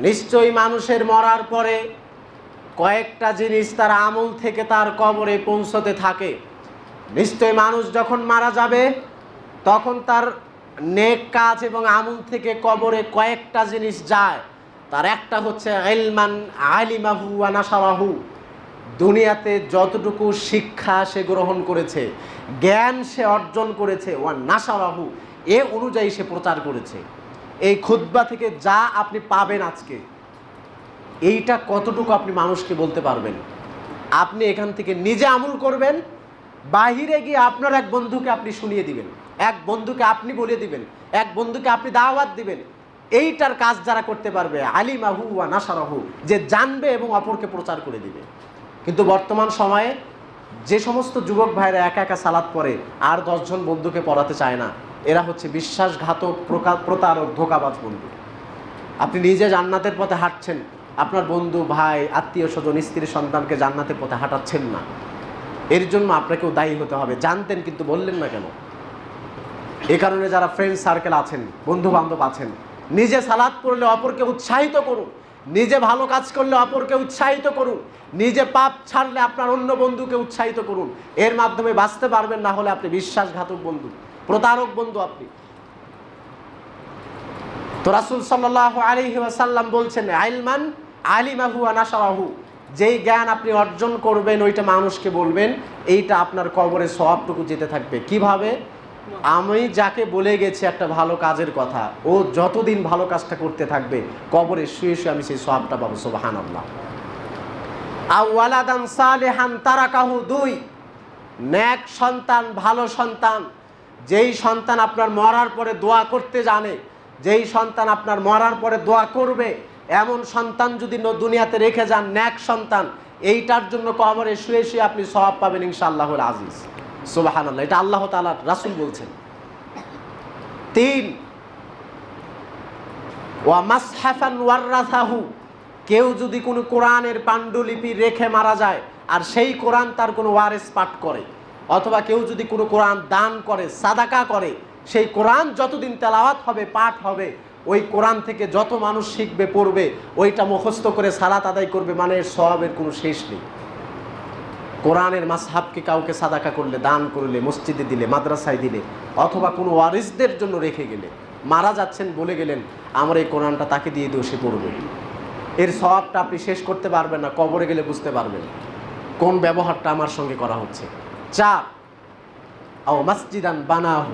নিশ্চয়ই মানুষের মরার পরে কয়েকটা জিনিস তার আমল থেকে তার কবরে পৌঁছতে থাকে। নিশ্চয়ই মানুষ যখন মারা যাবে তখন তার নেক কাজ এবং আমল থেকে কবরে কয়েকটা জিনিস যায়। তার একটা হচ্ছে ইলমান আলিমাহু ওয়া নাশারাহু, দুনিয়াতে যতটুকু শিক্ষা সে গ্রহণ করেছে, জ্ঞান সে অর্জন করেছে, ওয়া নাশারাহু, এ অনুযায়ী সে প্রচার করেছে। এই খুতবা থেকে যা আপনি পাবেন আজকে, এইটা কতটুকু আপনি মানুষকে বলতে পারবেন? আপনি এখান থেকে নিজে আমল করবেন, বাহিরে গিয়ে আপনার এক বন্ধুকে আপনি শুনিয়ে দিবেন, এক বন্ধুকে আপনি বলে দিবেন, এক বন্ধুকে আপনি দাওয়াত দিবেন। এইটার কাজ যারা করতে পারবে, আলিমাহু ওয়া নাশারাহু, যে জানবে এবং অপরকে প্রচার করে দিবে। কিন্তু বর্তমান সময়ে যে সমস্ত যুবক ভাইরা একা একা সালাত পড়ে আর 10 জন বন্ধুকে পড়াতে চায় না, এরা হচ্ছে বিশ্বাসঘাতক, প্রতারক, ধোঁকাবাজ বন্ধু। আপনি নিজে জান্নাতের পথে হাঁটছেন, আপনার বন্ধু, ভাই, আত্মীয় স্বজন, স্ত্রী, সন্তানকে জান্নাতের পথে হাঁটাচ্ছেন না, এর জন্য আপনাকেও দায়ী হতে হবে। জানতেন কিন্তু বললেন না কেন? এই কারণে যারা ফ্রেন্ড সার্কেল আছেন, বন্ধু বান্ধব আছেন, নিজে সালাত পড়লে অপরকে উৎসাহিত করুন, নিজে ভালো কাজ করলে অপরকে উৎসাহিত করুন, নিজে পাপ ছাড়লে আপনার অন্য বন্ধুকে উৎসাহিত করুন। এর মাধ্যমে বাঁচতে পারবেন, না হলে আপনি বিশ্বাসঘাতক বন্ধু, প্রতারক বন্ধু আপনি। তো রাসূল সাল্লাল্লাহু আলাইহি ওয়াসাল্লাম বলছেন, ইলমান আলিমাহু ওয়া নাশরাহু, যেই জ্ঞান আপনি অর্জন করবেন ওইটা মানুষকে বলবেন, এইটা আপনার কবরে সওয়াবটুকু যেতে থাকবে। কিভাবে? আমি যাকে বলে গেছি একটা ভালো কাজের কথা, ও যতদিন ভালো কাজটা করতে থাকবে কবরে শুয়ে শুয়ে আমি সেই সওয়াবটা পাবো। সুবহানাল্লাহ। আওয়ালাদান সালিহান তারাকাহু, 2, নেক সন্তান, ভালো সন্তান, যেই সন্তান আপনার মরার পরে দোয়া করতে জানে, যেই সন্তান আপনার মরার পরে দোয়া করবে, এমন সন্তান যদি দুনিয়াতে রেখে যান, নেক সন্তান, এইটার জন্য কবরে শুয়ে শুয়ে আপনি সওয়াব পাবেন ইনশাআল্লাহুল আজিজ। সুবহানাল্লাহ। এটা আল্লাহ তাআলা রাসূল বলছেন। 3, ওয়া মাসহাফান ওয়ারাসাহু, কেউ যদি কোনো কোরআনের পাণ্ডুলিপি রেখে মারা যায় আর সেই কোরআন তার কোনো ওয়ারিস পাঠ করে, অথবা কেউ যদি কোনো কোরআন দান করে, সাদাকা করে, সেই কোরআন যতদিন তেলাওয়াত হবে, পাঠ হবে, ওই কোরআন থেকে যত মানুষ শিখবে, পড়বে, ওইটা মুখস্থ করে সালাত আদায় করবে, মানে সওয়াবের কোনো শেষ নেই। কোরআনের মাসহাফকে কাউকে সাদাকা করলে, দান করলে, মসজিদে দিলে, মাদ্রাসায় দিলে, অথবা কোনো ওয়ারিসদের জন্য রেখে গেলে, মারা যাচ্ছেন বলে গেলেন আমার এই কোরআনটা তাকে দিয়ে দিও, সে পড়বে, এর সওয়াবটা আপনি শেষ করতে পারবেন না। কবরে গেলে বুঝতে পারবেন কোন ব্যবহারটা আমার সঙ্গে করা হচ্ছে। 4, আও মসজিদান বানাহু,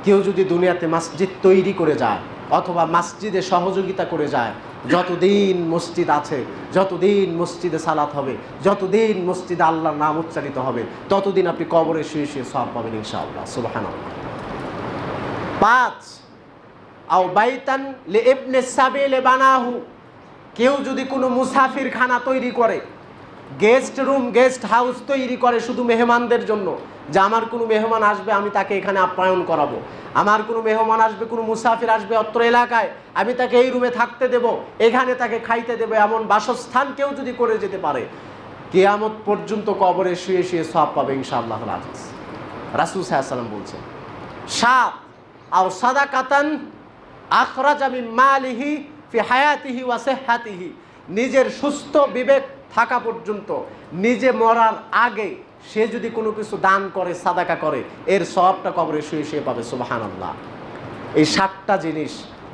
কেউ যদি দুনিয়াতে মসজিদ তৈরি করে যায় অথবা মসজিদে সহযোগিতা করে যায়, যতদিন মসজিদ আছে, যতদিন মসজিদে সালাত হবে, যতদিন মসজিদে আল্লাহর নাম উচ্চারিত হবে, ততদিন আপনি কবরে শুয়ে শুয়ে সওয়াব পাবেন ইনশাআল্লাহ। সুবহানাল্লাহ। 5, আও বাইতান লিইবনে সাবিল বানাহু, কেউ যদি কোনো মুসাফির খানা তৈরি করে, গেস্ট রুম, গেস্ট হাউস তৈরি করে শুধু মেহমানদের জন্য, যে আমার কোনো মেহমান আসবে আমি তাকে এখানে আপ্যায়ন করাবো, আমার কোনো মেহমান আসবে, কোনো মুসাফির আসবে অত্র এলাকায়, আমি তাকে এই রুমে থাকতে দেব, এখানে তাকে খাইতে দেব, এমন বাসস্থান কেউ যদি করে যেতে পারে, কিয়ামত পর্যন্ত কবরে শুয়ে শুয়ে সওয়াব পাবে ইনশাআল্লাহুল আজিজ। রাসূল সাল্লাল্লাহু আলাইহি ওয়াসাল্লাম বলছেন। 7, আও সাদাকাতান আখরাজা মিন মালিহি ফি হায়াতিহি ওয়া সিহহাতিহি, নিজের সুস্থ বিবেক থাকা পর্যন্ত, নিজে মরার আগে সে যদি কোনো কিছু দান করে, সাদাকা করে, এর সওয়াবটা কবরে শুয়ে শুয়ে পাবে। সুবহানাল্লাহ। এই 7টা জিনিস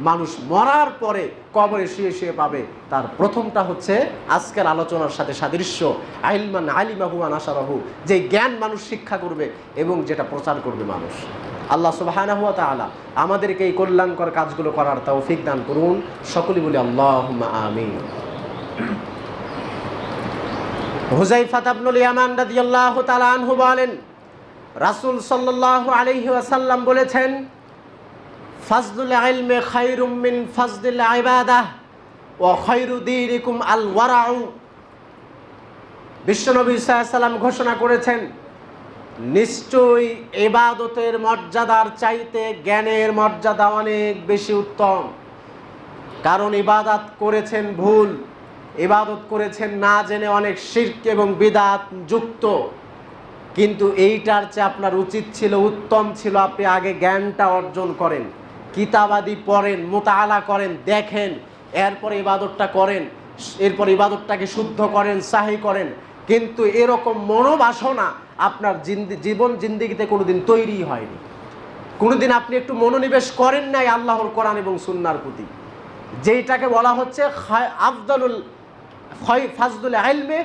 মানুষ মরার পরে কবরে শুয়ে শুয়ে পাবে। তার প্রথমটা হচ্ছে আজকের আলোচনার সাথে সাদৃশ্য, ইলমান আলিমাহু ওয়া নাশরাহু, যে জ্ঞান মানুষ শিক্ষা করবে এবং যেটা প্রচার করবে মানুষ। আল্লাহ সুবহানাহু ওয়া তাআলা আমাদেরকে এই কল্যাণকর কাজগুলো করার তৌফিক দান করুন। সকলেই বলি আল্লাহুম্মা আমিন। হুযায়ফা ইবনুল ইয়ামান রাদিয়াল্লাহু তাআলা আনহু বলেন, রাসূল সাল্লাল্লাহু আলাইহি ওয়াসাল্লাম বলেছেন, ফাজলুল ইলমি খায়রুম মিন ফাজলিল ইবাদাহ ওয়া খায়রু দীনিকুম আল ওয়ারাউ। বিশ্বনবী সাল্লাল্লাহু আলাইহি ওয়াসাল্লাম ঘোষণা করেছেন, নিশ্চয়ই ইবাদতের মর্যাদার চাইতে জ্ঞানের মর্যাদা অনেক বেশি উত্তম। কারণ ইবাদত করেছেন ভুল, ইবাদত করেছেন না জেনে, অনেক শিরক এবং বিদআত যুক্ত, কিন্তু এইটার চেয়ে আপনার উচিত ছিল, উত্তম ছিল, আপনি আগে জ্ঞানটা অর্জন করেন, কিতাবাদি পড়েন, মুতাআলা করেন, দেখেন, এরপর ইবাদতটা করেন, এরপর ইবাদতটাকে শুদ্ধ করেন, সাহি করেন। কিন্তু এরকম মনোবাসনা আপনার জীবন জিন্দেগিতে কোনোদিন তৈরি হয়নি, কোনোদিন আপনি একটু মনোনিবেশ করেন নাই আল্লাহর কোরআন এবং সুন্নাহর প্রতি, যেইটাকে বলা হচ্ছে আফদালুল ফাজলুল ইলমি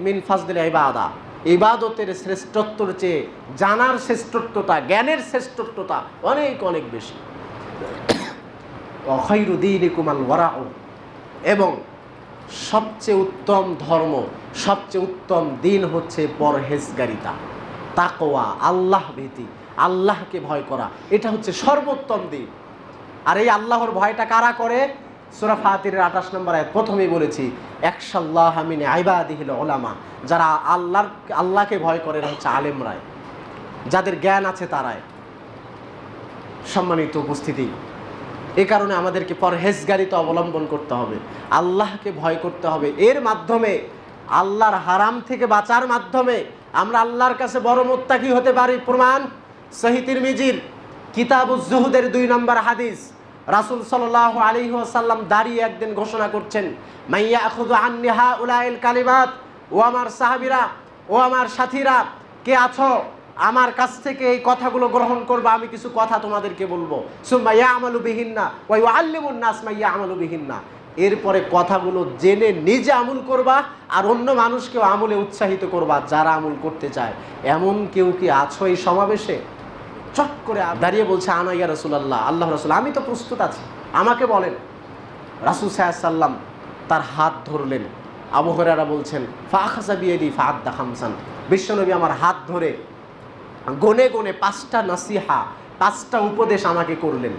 মিন ফাজলিল ইবাদা। ইবাদতের শ্রেষ্ঠত্বর চেয়ে জানার শ্রেষ্ঠত্বতা, জ্ঞানের শ্রেষ্ঠত্বতা অনেক অনেক বেশি। ওয়া খায়রু দীনিকুম আল ওয়ারাউ, এবং সবচেয়ে উত্তম ধর্ম, সবচেয়ে উত্তম দিন হচ্ছে পরহেজগারিতা, তাকওয়া, আল্লাহ ভীতি, আল্লাহকে ভয় করা, এটা হচ্ছে সর্বোত্তম দিন। আর এই আল্লাহর ভয়টা কারা করে? সূরা ফাতিরের 28 নম্বর আয়াত প্রথমেই বলেছি, একশাল্লাহ মিন ইবাদিহিল উলামা, যারা আল্লাহকে ভয় করে হচ্ছে আলেমরাই, যাদের জ্ঞান আছে তারাই। সম্মানিত উপস্থিতি, এ কারণে আমাদেরকে পরহেজগারিতা অবলম্বন করতে হবে, আল্লাহকে ভয় করতে হবে। এর মাধ্যমে আল্লাহর হারাম থেকে বাঁচার মাধ্যমে আমরা আল্লাহর কাছে বড় মুত্তাকি হতে পারি। প্রমাণ সহিহ তিরমিজির কিতাবুজ জুহুদের 2 নম্বর হাদিস। রাসূল সাল্লাল্লাহু আলাইহি ওয়াসাল্লাম দাঁড়িয়ে একদিন ঘোষণা করছেন, মাইয়া আখুযু আন্নি হাউলাইল কালিমাত, ও আমার সাহাবীরা, ও আমার সাথীরা, কে আছো আমার কাছ থেকে এই কথাগুলো গ্রহণ করবা, আমি কিছু কথা তোমাদেরকে বলবো। সুম্মা ইয়ামালু বিহিন্না ওয়া ইউআল্লিমুন নাস মা ইয়ামালু বিহিন্না, এরপরে কথাগুলো জেনে নিজে আমল করবা আর অন্য মানুষকেও আমলে উৎসাহিত করবা যারা আমল করতে চায়। এমন কেউ কি আছো এই সমাবেশে? চট করে দাঁড়িয়ে বলছে, আনা ইয়া রাসূলুল্লাহ, আল্লাহ রাসূল, আমি তো প্রস্তুত আছি, আমাকে বলেন। রাসূল সাল্লাল্লাহু আলাইহি ওয়াসাল্লাম তার হাত ধরলেন। আবু হুরায়রা বলছেন, ফাআখাযা বিয়াদি ফাআদ্দা খামসান, বিশ্বনবী আমার হাত ধরে গনে গনে 5টা নসিহা, 5টা উপদেশ আমাকে করলেন।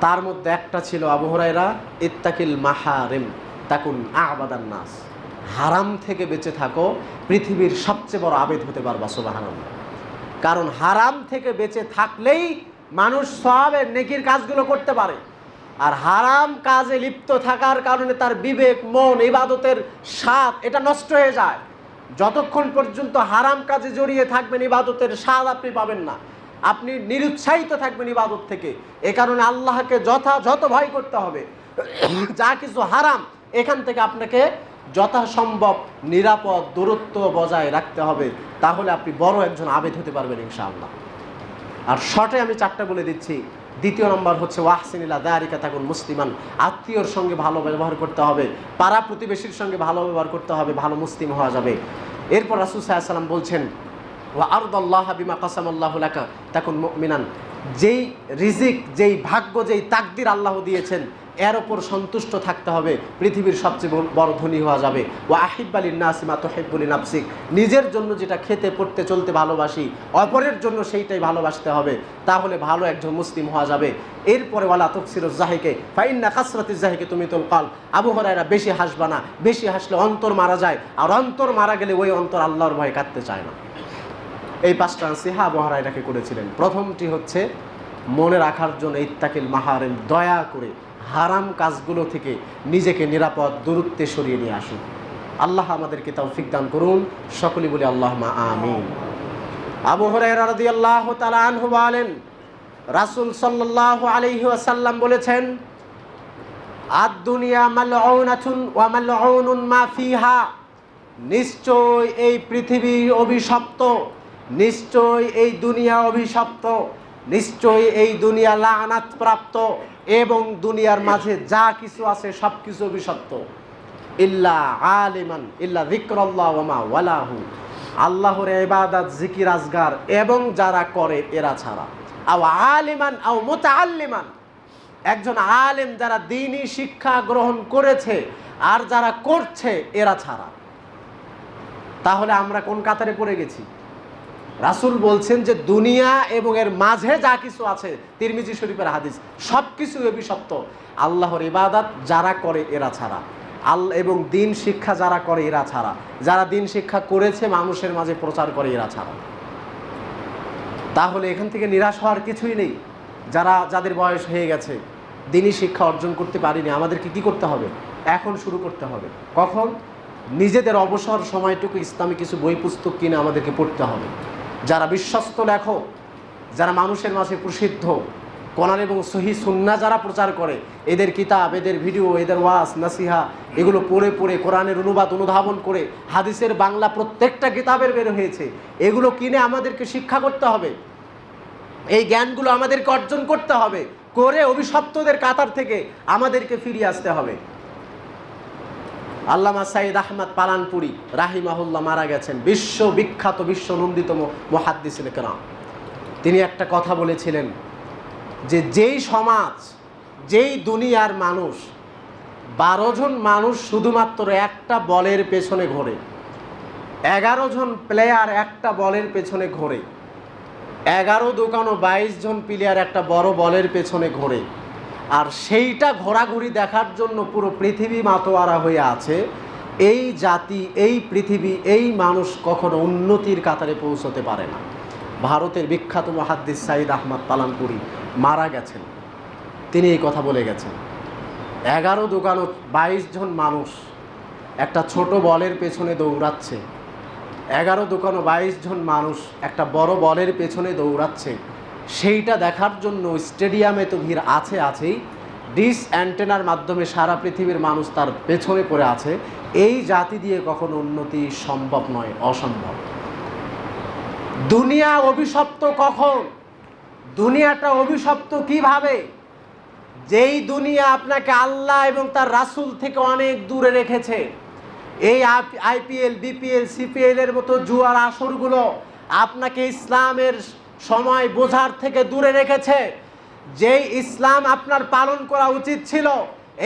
তার মধ্যে একটা ছিল, আবু হুরায়রা, ইত্তাকিল মাহারিম তাকুন আবাদান নাস, হারাম থেকে বেঁচে থাকো, পৃথিবীর সবচেয়ে বড় আবেদ হতে পারবা। সুবহানাল্লাহ। কারণ হারাম থেকে বেঁচে থাকলেই মানুষ সওয়াবের নেকির কাজগুলো করতে পারে, আর হারাম কাজে লিপ্ত থাকার কারণে তার বিবেক, মন, ইবাদতের স্বাদ এটা নষ্ট হয়ে যায়। যতক্ষণ পর্যন্ত হারাম কাজে জড়িয়ে থাকবেন, ইবাদতের স্বাদ আপনি পাবেন না, আপনি নিরুৎসাহিত থাকবেন ইবাদত থেকে। এ কারণে আল্লাহকে যথাযথ ভয় করতে হবে। যা কিছু হারাম এখান থেকে আপনাকে যথাসম্ভব নিরাপদ দূরত্ব বজায় রাখতে হবে, তাহলে আপনি বড় একজন আবেদ হতে পারবেন ইনশাআল্লাহ। আর শর্টে আমি 4টা বলে দিচ্ছি। দ্বিতীয় নম্বর হচ্ছে ওয়াহসিন ইলা দারিকা তাকুন মুসলিমান, আত্মীয়র সঙ্গে ভালো ব্যবহার করতে হবে, পাড়া প্রতিবেশীর সঙ্গে ভালো ব্যবহার করতে হবে, ভালো মুসলিম হওয়া যাবে। এরপর রাসূল সাল্লাল্লাহু আলাইহি ওয়াসাল্লাম বলছেন, ওয়া আরদাল্লাহ বিমা কাসামাল্লাহু লাকা তাকুন মুমিনান, যেই রিজিক, যেই ভাগ্য, যেই তাকদির আল্লাহ দিয়েছেন এর ওপর সন্তুষ্ট থাকতে হবে, পৃথিবীর সবচেয়ে বড় ধনী হওয়া যাবে। ওয়া আহিব্বালিন নাসি মা তুহিব্বু লিনাফসিক, নিজের জন্য যেটা খেতে পড়তে চলতে ভালোবাসি, অপরের জন্য সেইটাই ভালোবাসতে হবে, তাহলে ভালো একজন মুসলিম হওয়া যাবে। এরপরে ওয়ালা তুকসিরুজ যাহিকে ফাইন্না কাসরাতিজ যাহিকে তুমিতুল কাল, আবু হুরায়রা, বেশি হাসবা না, বেশি হাসলে অন্তর মারা যায়, আর অন্তর মারা গেলে ওই অন্তর আল্লাহর ভয়ে কাঁদতে চায় না। এই 5টা নসিহা আবু হুরায়রাকে করেছিলেন। প্রথমটি হচ্ছে মনে রাখার জন্য ইত্তাকিল মাহারিম, দয়া করে হারাম কাজগুলো থেকে নিজেকে নিরাপদ দূরত্বে সরিয়ে নিয়ে আসুন। আল্লাহ আমাদেরকে তৌফিক দান করুন, সকলে বলি আল্লাহুম্মা আমিন। আবু হুরায়রা রাদিয়াল্লাহু তাআলা আনহু বলেন, রাসূল সাল্লাল্লাহু আলাইহি ওয়াসাল্লাম বলেছেন, আদ-দুনিয়া মালউনাতুন ওয়া মালউনুন মা ফিহা, নিশ্চয় এই পৃথিবী অভিশপ্ত, নিশ্চয় এই দুনিয়া অভিশপ্ত, নিশ্চয় এই দুনিয়া লাআনাত প্রাপ্ত, এবং দুনিয়ার মাঝে যা কিছু আছে সব কিছু অভিশপ্ত। ইল্লা আলিমান ইল্লা যিকরাল্লাহ ওয়া মা ওয়ালাহু, আল্লাহর ইবাদত, জিকির, আজগার এবং যারা করে এরা ছাড়া। আও আলিমান আও মুতাআল্লিমান, একজন আলেম যারা দ্বীনি শিক্ষা গ্রহণ করেছে আর যারা করছে এরা ছাড়া। তাহলে আমরা কোন কাতারে পড়ে গেছি? রাসূল বলছেন যে দুনিয়া এবং এর মাঝে যা কিছু আছে, তিরমিজি শরীফের হাদিস, সব কিছু অভিশপ্ত, আল্লাহর ইবাদত যারা করে এরা ছাড়া, এবং দিন শিক্ষা যারা করে এরা ছাড়া, যারা দিন শিক্ষা করেছে মানুষের মাঝে প্রচার করে এরা ছাড়া। তাহলে এখান থেকে নিরাশ হওয়ার কিছুই নেই। যাদের বয়স হয়ে গেছে, দিনই শিক্ষা অর্জন করতে পারিনি, আমাদেরকে কি করতে হবে? এখন শুরু করতে হবে। কখন? নিজেদের অবসর সময়টুকু ইসলামী কিছু বই পুস্তক কিনে আমাদেরকে পড়তে হবে। যারা বিশ্বস্ত লেখক, যারা মানুষের মাঝে প্রসিদ্ধ, কোরআন এবং সহিহ সুন্নাহ যারা প্রচার করে, এদের কিতাব, এদের ভিডিও, এদের ওয়াজ নসিহা, এগুলো পড়ে পড়ে কোরআনের অনুধাবন করে হাদিসের বাংলা প্রত্যেকটা কিতাবের বের হয়েছে, এগুলো কিনে আমাদেরকে শিক্ষা করতে হবে। এই জ্ঞানগুলো আমাদেরকে অর্জন করতে হবে, করে অভিশপ্তদের কাতার থেকে আমাদেরকে ফিরিয়ে আসতে হবে। আল্লামা সাইদ আহমদ পালানপুরি রাহিমাহুল্লাহ মারা গেছেন, বিশ্ববিখ্যাত, বিশ্বনন্দিত মুহাদ্দিসুল কেরাম। তিনি একটা কথা বলেছিলেন যে যেই সমাজ, যেই দুনিয়ার মানুষ 12 জন মানুষ শুধুমাত্র একটা বলের পেছনে ঘোরে, 11 জন প্লেয়ার একটা বলের পেছনে ঘোরে, 11 দোকানো 22 জন প্লেয়ার একটা বড় বলের পেছনে ঘোরে, আর সেইটা ঘোরাঘুরি দেখার জন্য পুরো পৃথিবী মাতোয়ারা হয়ে আছে। এই জাতি, এই পৃথিবী, এই মানুষ কখনো উন্নতির কাতারে পৌঁছতে পারে না। ভারতের বিখ্যাত মুহাদ্দিস সাইদ আহমদ পালামপুরি মারা গেছেন, তিনি এই কথা বলে গেছেন, 11 দোকানো 22 জন মানুষ একটা ছোট বলের পেছনে দৌড়াচ্ছে, 11 দোকানো 22 জন মানুষ একটা বড় বলের পেছনে দৌড়াচ্ছে। সেইটা দেখার জন্য স্টেডিয়ামে তো ভিড় আছেই, ডিশ অ্যান্টেনার মাধ্যমে সারা পৃথিবীর মানুষ তার পেছনে পড়ে আছে। এই জাতি দিয়ে কখনো উন্নতি সম্ভব নয়, অসম্ভব। দুনিয়া অভিশপ্ত কখন? দুনিয়াটা অভিশপ্ত কিভাবে? যেই দুনিয়া আপনাকে আল্লাহ এবং তার রাসূল থেকে অনেক দূরে রেখেছে। এই আইপিএল, বিপিএল, সিপিএল এর মতো জুয়ার আসরগুলো আপনাকে ইসলামের সময় বোঝার থেকে দূরে রেখেছে। যেই ইসলাম আপনার পালন করা উচিত ছিল,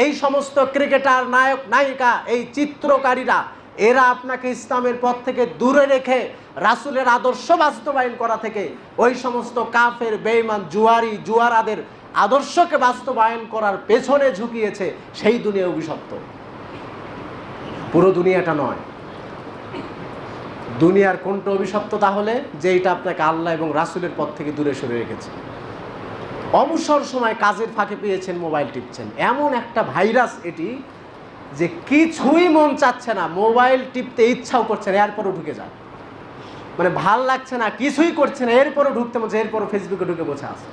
এই সমস্ত ক্রিকেটার, নায়ক, নায়িকা, এই চিত্রকারীরা, এরা আপনাকে ইসলামের পথ থেকে দূরে রেখে রাসূলের আদর্শ বাস্তবায়ন করা থেকে ওই সমস্ত কাফের, বেঈমান, জুয়ারাদের আদর্শকে বাস্তবায়ন করার পেছনে ঝুঁকিয়েছে। সেই দুনিয়া অভিশপ্ত, পুরো দুনিয়াটা নয়। দুনিয়ার কোনটা অভিশপ্ত তাহলে? যেটা আপনাকে আল্লাহ এবং রাসূলের পথ থেকে দূরে সরে রেখেছে। অবসর সময় কাজের ফাঁকে পেয়েছেন, মোবাইল টিপছেন। এমন একটা ভাইরাস এটি যে কিছুই মন চাচ্ছে না, মোবাইল টিপতে ইচ্ছাও করছে না, এরপরও ঢুকে যায়। মানে ভাল লাগছে না, কিছুই করছে না, এরপরও ঢুকতে মনে, এরপরও ফেসবুকে ঢুকে বসে আছে।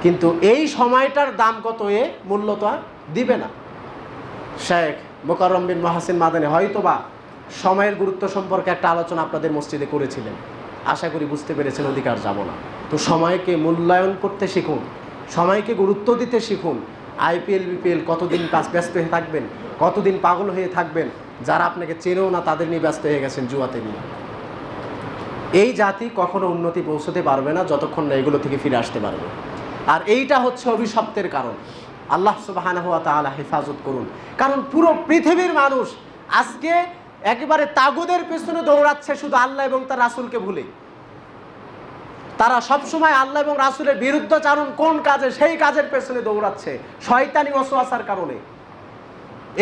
কিন্তু এই সময়টার দাম কত, এ মূল্য তো আর দিবে না। শেখ মোকাররম বিন মহসিন মাদানী হয়তোবা সময়ের গুরুত্ব সম্পর্কে একটা আলোচনা আপনাদের মসজিদে করেছিলেন, আশা করি বুঝতে পেরেছেন, অধিকার যাব না। তো সময়কে মূল্যায়ন করতে শিখুন, সময়কে গুরুত্ব দিতে শিখুন। আইপিএল, বিপিএল কতদিন ব্যস্ত হয়ে থাকবেন, কতদিন পাগল হয়ে থাকবেন, যারা আপনাকে চেনেও না তাদের নিয়ে ব্যস্ত হয়ে গেছেন জুয়াতে নিয়ে। এই জাতি কখনো উন্নতি পৌঁছতে পারবে না যতক্ষণ না এগুলো থেকে ফিরে আসতে পারবে। আর এইটা হচ্ছে অভিশপ্তের কারণ। আল্লাহ সুবহানাহু ওয়া তাআলা হেফাজত করুন। কারণ পুরো পৃথিবীর মানুষ আজকে একেবারে তাগুদের পেছনে দৌড়াচ্ছে, শুধু আল্লাহ এবং তার রাসূলকে ভুলে। তারা সবসময় আল্লাহ এবং রাসূলের বিরুদ্ধাচরণ কোন কাজে, সেই কাজের পেছনে দৌড়াচ্ছে শয়তানি ওয়াসওয়াসার কারণে।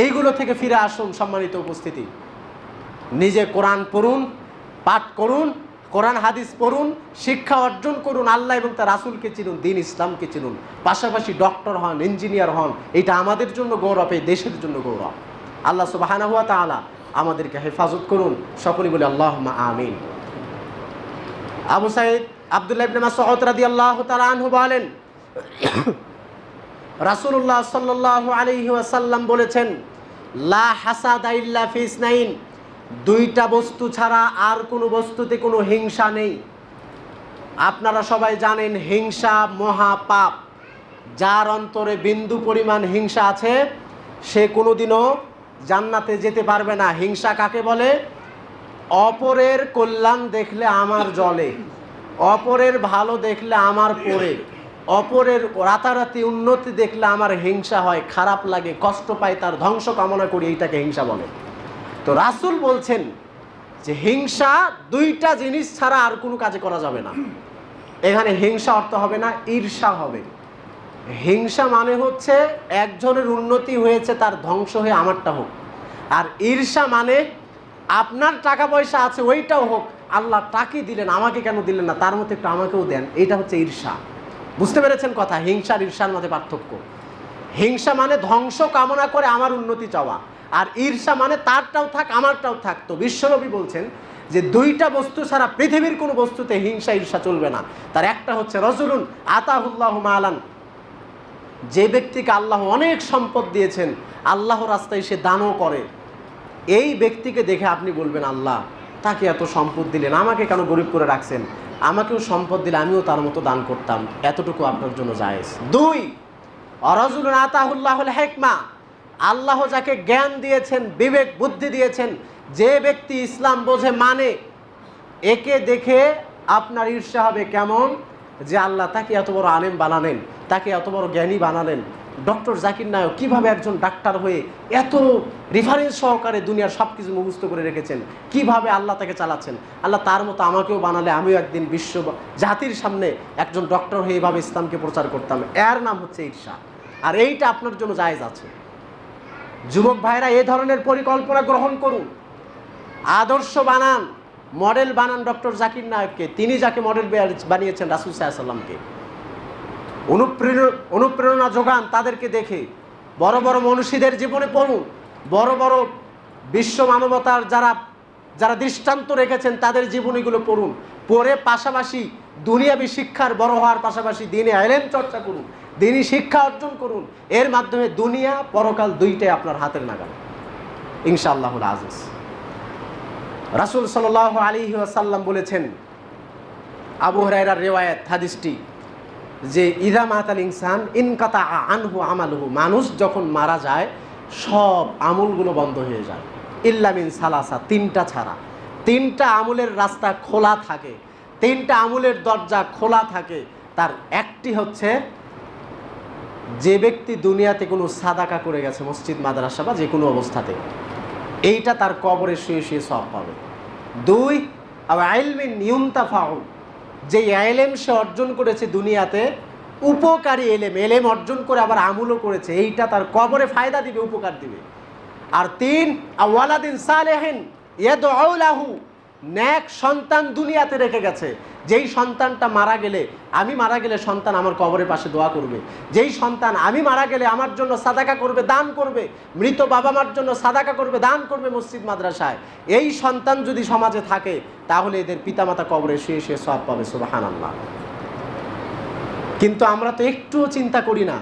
এইগুলো থেকে ফিরে আসুন। সম্মানিত উপস্থিতি, নিজে কোরআন পড়ুন, পাঠ করুন, কোরআন হাদিস পড়ুন, শিক্ষা অর্জন করুন, আল্লাহ এবং তার রাসূলকে চিনুন, দ্বীন ইসলামকে চিনুন, পাশাপাশি ডক্টর হন, ইঞ্জিনিয়ার হন। এটা আমাদের জন্য গৌরব, এই দেশের জন্য গৌরব। আল্লাহ সুবহানাহু ওয়া তাআলা আমাদেরকে হেফাজত করুন। সকলেই বলি আল্লাহুম্মা আমিন। আবু সাঈদ আব্দুল্লাহ ইবনে মাসউদ রাদিয়াল্লাহু তাআলা আনহু বলেন, রাসূলুল্লাহ সাল্লাল্লাহু আলাইহি ওয়াসাল্লাম বলেছেন, লা হাসাদা ইল্লা ফি ইসনাইন, দুইটা বস্তু ছাড়া আর কোনো বস্তুতে কোনো হিংসা নেই। আপনারা সবাই জানেন হিংসা মহা পাপ। যার অন্তরে বিন্দু পরিমাণ হিংসা আছে সে কোনোদিনও জান্নাতে যেতে পারবে না। হিংসা কাকে বলে? অপরের কল্যাণ দেখলে আমার জ্বলে, অপরের ভালো দেখলে আমার পড়ে, অপরের রাতারাতি উন্নতি দেখলে আমার হিংসা হয়, খারাপ লাগে, কষ্ট পাই, তার ধ্বংস কামনা করি, এইটাকে হিংসা বলে। তো রাসূল বলছেন যে হিংসা দুইটা জিনিস ছাড়া আর কোনো কাজে করা যাবে না। এখানে হিংসা অর্থ হবে না, ঈর্ষা হবে। হিংসা মানে হচ্ছে একজনের উন্নতি হয়েছে তার ধ্বংস হয়ে আমারটা হোক। আর ঈর্ষা মানে আপনার টাকা পয়সা আছে ওইটাও হোক, আল্লাহ তাকে দিলেন আমাকে কেন দিলেন না, তার মধ্যে একটু আমাকেও দেন, এটা হচ্ছে ঈর্ষা। বুঝতে পেরেছেন কথা? হিংসার ঈর্ষার মধ্যে পার্থক্য। হিংসা মানে ধ্বংস কামনা করে আমার উন্নতি চাওয়া, আর ঈর্ষা মানে তারটাও থাক আমারটাও থাক। তো বিশ্বনবী বলছেন যে দুইটা বস্তু ছাড়া পৃথিবীর কোনো বস্তুতে হিংসা ঈর্ষা চলবে না। তার একটা হচ্ছে রজুলুন আতাহুল্লাহু মালান, যে ব্যক্তিকে আল্লাহ অনেক সম্পদ দিয়েছেন, আল্লাহ রাস্তায় সে দানও করে, এই ব্যক্তিকে দেখে আপনি বলবেন আল্লাহ তাকে এত সম্পদ দিলেন, আমাকে কেন গরিব করে রাখছেন, আমাকেও সম্পদ দিলে আমিও তার মতো দান করতাম, এতটুকু আপনার জন্য জায়েজ। দুই, রাজুলুন আতাহুল্লাহুল হিকমা, আল্লাহ যাকে জ্ঞান দিয়েছেন, বিবেক বুদ্ধি দিয়েছেন, যে ব্যক্তি ইসলাম বোঝে মানে, একে দেখে আপনার ঈর্ষা হবে। কেমন? যে আল্লাহ তাকে এত বড় আলেম বানালেন, তাকে এত বড় জ্ঞানী বানালেন, ডক্টর জাকির নায়ক কিভাবে একজন ডাক্তার হয়ে এত রেফারেন্স সহকারে দুনিয়ার সব কিছু মুখস্থ করে রেখেছেন, কিভাবে আল্লাহ তাকে চালাচ্ছেন। আল্লাহ তার মতো আমাকেও বানালে আমিও একদিন বিশ্ব জাতির সামনে একজন ডক্টর হয়ে এভাবে ইসলামকে প্রচার করতাম। এর নাম হচ্ছে ঈর্ষা, আর এইটা আপনার জন্য জায়েজ আছে। যুবক ভাইরা, এই ধরনের পরিকল্পনা গ্রহণ করুন, আদর্শ বানান, মডেল বানান ডক্টর জাকির নায়ককে। তিনি যাকে মডেল বানিয়েছেন রাসূল সাল্লাল্লাহু আলাইহি ওয়াসাল্লামকে। অনুপ্রেরণা যোগান তাদেরকে দেখে। বড় বড় মনীষীদের জীবনে পড়ুন, বড় বড় বিশ্ব মানবতার যারা দৃষ্টান্ত রেখেছেন তাদের জীবনীগুলো পড়ুন। পড়ে পাশাপাশি দুনিয়াবী শিক্ষার বড় হওয়ার পাশাপাশি দিনে ইলম চর্চা করুন, দিনী শিক্ষা অর্জন করুন। এর মাধ্যমে দুনিয়া পরকাল দুইটাই আপনার হাতের নাগাল ইনশাআল্লাহুল আজিজ। রাসূল সাল্লাল্লাহু আলাইহি ওয়াসাল্লাম বলেছেন, আবু হুরায়রার রিওয়ায়াত হাদিসটি, যে ইযা মাতাল ইনসান ইনকাতা আনহু আমালুহু, মানুষ যখন মারা যায় সব আমলগুলো বন্ধ হয়ে যায়, ইল্লা মিন সালাসা, তিনটা ছাড়া। তিনটা আমলের রাস্তা খোলা থাকে, তিনটা আমলের দরজা খোলা থাকে। তার একটি হচ্ছে যে ব্যক্তি দুনিয়াতে কোনো সাদাকা করে গেছে, মসজিদ মাদ্রাসা বা যে কোনো অবস্থাতে, এইটা তার কবরে শুয়ে শুয়ে সওয়াব পাবে। দুই, আও ইলমিন ইউনতাফাউ, যে ইলম সে অর্জন করেছে দুনিয়াতে, উপকারী এলেম অর্জন করে আবার আমলও করেছে, এইটা তার কবরে ফায়দা দিবে, উপকার দিবে। আর তিন, ওয়ালাদিন সালেহিন ইয়াদউ লাহু, নেক সন্তান দুনিয়াতে রেখে গেছে, যেই সন্তানটা মারা গেলে, আমি মারা গেলে সন্তান আমার কবরের পাশে দোয়া করবে, যেই সন্তান আমি মারা গেলে আমার জন্য সাদাকা করবে, দান করবে, মৃত বাবা মার জন্য সাদাকা করবে, দান করবে মসজিদ মাদ্রাসায়, এই সন্তান যদি সমাজে থাকে তাহলে এদের পিতামাতা কবরে শুয়ে শুয়ে সওয়াব পাবে। সুবহানাল্লাহ। কিন্তু আমরা তো একটুও চিন্তা করি না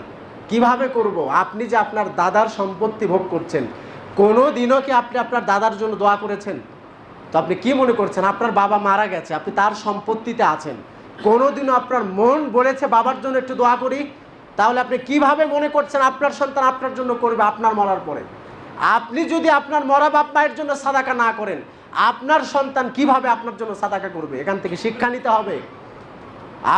কিভাবে করব। আপনি যে আপনার দাদার সম্পত্তি ভোগ করছেন, কোনো দিনও কি আপনি আপনার দাদার জন্য দোয়া করেছেন? তো আপনি কি মনে করছেন আপনার বাবা মারা গেছে, আপনি তার সম্পত্তিতে আছেন, কোনোদিনও আপনার মন বলেছে বাবার জন্য একটু দোয়া করি? তাহলে আপনি কিভাবে মনে করছেন আপনার সন্তান আপনার জন্য করবে আপনার মরার পরে? আপনি যদি আপনার মরা বাপ মায়ের জন্য সাদাকা না করেন, আপনার সন্তান কিভাবে আপনার জন্য সাদাকা করবে? এখান থেকে শিক্ষা নিতে হবে।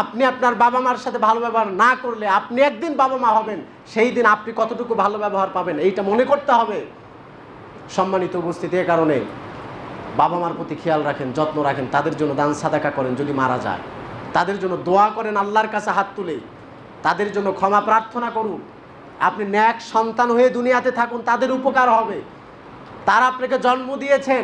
আপনি আপনার বাবা মার সাথে ভালো ব্যবহার না করলে আপনি একদিন বাবা মা হবেন, সেই দিন আপনি কতটুকু ভালো ব্যবহার পাবেন এইটা মনে করতে হবে। সম্মানিত উপস্থিতি, এ কারণে বাবা মার প্রতি খেয়াল রাখেন, যত্ন রাখেন, তাদের জন্য দান সাদাকা করেন। যদি মারা যায় তাদের জন্য দোয়া করেন, আল্লাহর কাছে হাত তুলে তাদের জন্য ক্ষমা প্রার্থনা করুন। আপনি নেক সন্তান হয়ে দুনিয়াতে থাকুন, তাদের উপকার হবে। তারা আপনাকে জন্ম দিয়েছেন,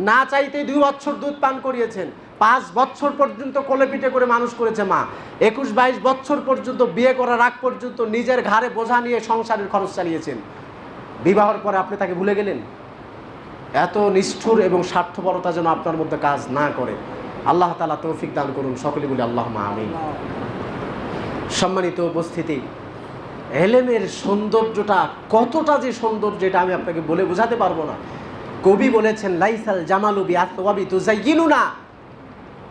না চাইতে 2 বছর দুধ পান করিয়েছেন, 5 বছর পর্যন্ত কোলে পিঠে করে মানুষ করেছে মা, 21-22 বছর পর্যন্ত বিয়ে করার আগ পর্যন্ত নিজের ঘাড়ে বোঝা নিয়ে সংসারের খরচ চালিয়েছেন। বিবাহের পরে আপনি তাকে ভুলে গেলেন। এত নিষ্ঠুর এবং স্বার্থপরতা যেন আপনার মধ্যে কাজ না করে। আল্লাহ তাআলা তৌফিক দান করুন, সকলে বলি আল্লাহুম্মা আমিন। সম্মানিত উপস্থিতি, ইলমের সৌন্দর্যটা কতটা যে সৌন্দর্য এটা আমি আপনাকে বলে বোঝাতে পারবো না। কবি বলেছেন, লাইসাল জামালু বিআসওয়াবি তুযায়্যিনুনা,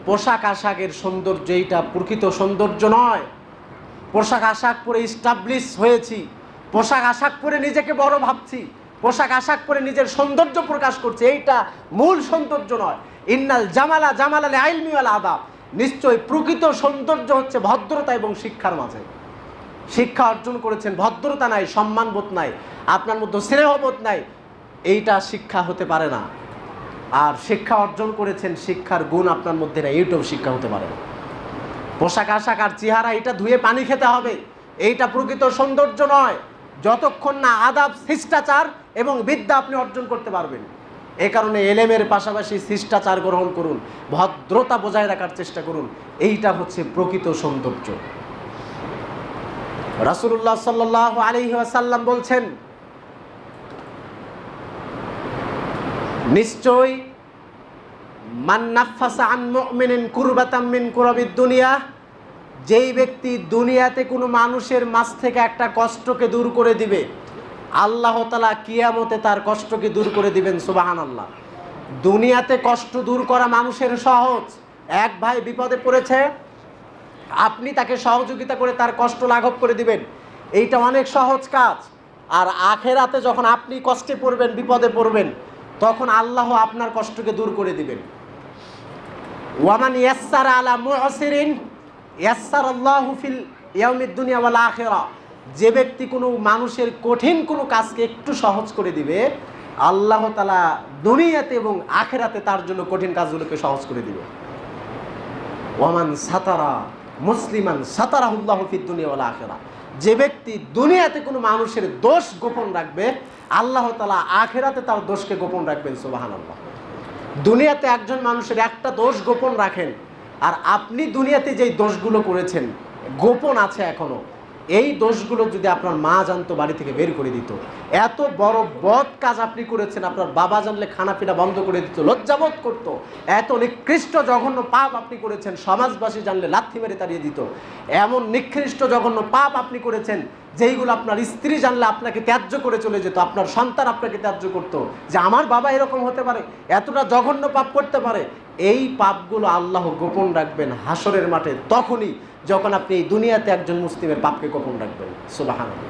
পোশাক আশাকের সৌন্দর্য এইটা প্রকৃত সৌন্দর্য নয়। পোশাক আশাক পরে ইস্টাবলিশ হয়েছি, পোশাক আশাক পরে নিজেকে বড় ভাবছি, পোশাক আশাক পরে নিজের সৌন্দর্য প্রকাশ করছে, এইটা মূল সৌন্দর্য নয়। ইন্নাল জামালা জামালাল ইলমি ওয়াল আদাব, নিশ্চয় প্রকৃত সৌন্দর্য হচ্ছে ভদ্রতা এবং শিক্ষার মাঝে। শিক্ষা অর্জন করেছেন, ভদ্রতা নাই, সম্মানবোধ নাই, আপনার মধ্যে স্নেহবোধ নাই, এইটা শিক্ষা হতে পারে না। আর শিক্ষা অর্জন করেছেন, শিক্ষার গুণ আপনার মধ্যে নাই, এইটাও শিক্ষা হতে পারে না। পোশাক আশাক আর চেহারা এটা ধুয়ে পানি খেতে হবে, এইটা প্রকৃত সৌন্দর্য নয়, যতক্ষণ না আদাব, শিষ্টাচার এবং বিদ্যা আপনি অর্জন করতে পারবেন। এ কারণে ইলমের পাশাপাশি শিষ্টাচার গ্রহণ করুন, ভদ্রতা বজায় রাখার চেষ্টা করুন, এইটা হচ্ছে প্রকৃত সৌন্দর্য। রাসূলুল্লাহ সাল্লাল্লাহু আলাইহি ওয়াসাল্লাম বলছেন, নিশ্চয় মান নাফাসা আন মুমিনিন কুরবাতাম মিন কুরাবিদ দুনিয়া, যেই ব্যক্তি দুনিয়াতে কোনো মানুষের মাঝ থেকে একটা কষ্টকে দূর করে দিবে, আল্লাহ তাআলা কিয়ামতে তার কষ্টকে দূর করে দিবেন। সুবহানাল্লাহ। দুনিয়াতে কষ্ট দূর করা মানুষের সহজ। এক ভাই বিপদে পড়েছে, আপনি তাকে সহযোগিতা করে তার কষ্ট লাঘব করে দিবেন, এইটা অনেক সহজ কাজ। আর আখেরাতে যখন আপনি কষ্টে পড়বেন, বিপদে পড়বেন, তখন আল্লাহ আপনার কষ্টকে দূর করে দিবেন। ওয়ামান ইয়াসসারা আলা মু'সিরিন ইয়াসসারাল্লাহু ফিল ইয়াউমিদ দুনিয়া ওয়াল আখিরা, যে ব্যক্তি কোনো মানুষের কঠিন কোনো কাজকে একটু সহজ করে দিবে, আল্লাহ তাআলা দুনিয়াতে এবং আখিরাতে তার জন্য কঠিন কাজগুলোকে সহজ করে দিবে। ওয়ামান সাতারা মুসলিমান সাতারাহুল্লাহু ফিদ দুনিয়া ওয়াল আখিরা, যে ব্যক্তি দুনিয়াতে কোনো মানুষের দোষ গোপন রাখবে, আল্লাহ তাআলা আখিরাতে তার দোষকে গোপন রাখবেন। সুবহানাল্লাহ। দুনিয়াতে একজন মানুষের একটা দোষ গোপন রাখেন, আর আপনি দুনিয়াতে যেই দোষগুলো করেছেন গোপন আছে এখনো, এই দোষগুলো যদি আপনার মা জানতো বাড়ি থেকে বের করে দিত। এত বড় বদ কাজ আপনি করেছেন, আপনার বাবা জানলে খানা পিনা বন্ধ করে দিত, লজ্জাবোধ করত। এত নিকৃষ্ট জঘন্য পাপ আপনি করেছেন, সমাজবাসী জানলে লাথি মেরে তাড়িয়ে দিত। এমন নিকৃষ্ট জঘন্য পাপ আপনি করেছেন যেইগুলো আপনার স্ত্রী জানলে আপনাকে ত্যায্য করে চলে যেত, আপনার সন্তান আপনাকে ত্যায্য করত, যে আমার বাবা এরকম হতে পারে, এতটা জঘন্য পাপ করতে পারে। এই পাপগুলো আল্লাহ গোপন রাখবেন হাসরের মাঠে তখনই যখন আপনি এই দুনিয়াতে একজন মুসলিমের পাপকে গোপন রাখবেন। সুবহানাল্লাহ।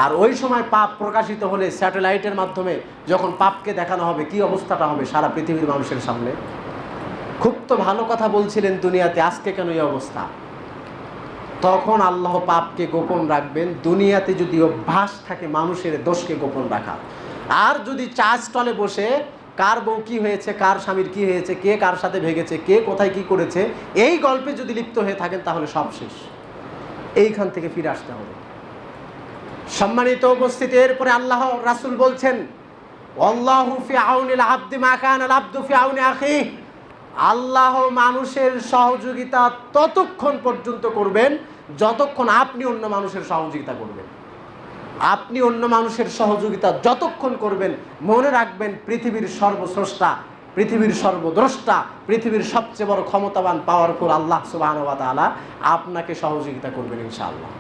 আর ওই সময় পাপ প্রকাশিত হলে স্যাটেলাইটের মাধ্যমে যখন পাপকে দেখানো হবে, কি অবস্থাটা হবে সারা পৃথিবীর মানুষের সামনে। খুব তো ভালো কথা বলছিলেন দুনিয়াতে, আজকে কেন এই অবস্থা? তখন আল্লাহ পাপকে গোপন রাখবেন। দুনিয়াতে যদি অভ্যাস থাকে মানুষের দোষকে গোপন রাখা, আর যদি চা স্টলে বসে কার বউ কি হয়েছে, কার স্বামীর কি হয়েছে, কে কার সাথে ভেগেছে, কে কোথায় কি করেছে, এই গল্পে যদি লিপ্ত হয়ে থাকেন তাহলে সব শেষ। এইখান থেকে ফিরে আসতে হবে। সম্মানিত উপস্থিতি, এরপরে আল্লাহ রাসূল বলছেন, আল্লাহু ফি আউনিল আবদি মা কানাল আবদু ফি আউনি আখিহি, আল্লাহ মানুষের সহযোগিতা ততক্ষণ পর্যন্ত করবেন যতক্ষণ আপনি অন্য মানুষের সহযোগিতা করবেন। আপনি অন্য মানুষের সহযোগিতা যতক্ষণ করবেন, মনে রাখবেন পৃথিবীর সর্বস্রষ্টা, পৃথিবীর সর্বদ্রষ্টা, পৃথিবীর সবচেয়ে বড় ক্ষমতাবান পাওয়ারফুল আল্লাহ সুবহানাহু ওয়া তাআলা আপনাকে সহযোগিতা করবেন ইনশাআল্লাহ।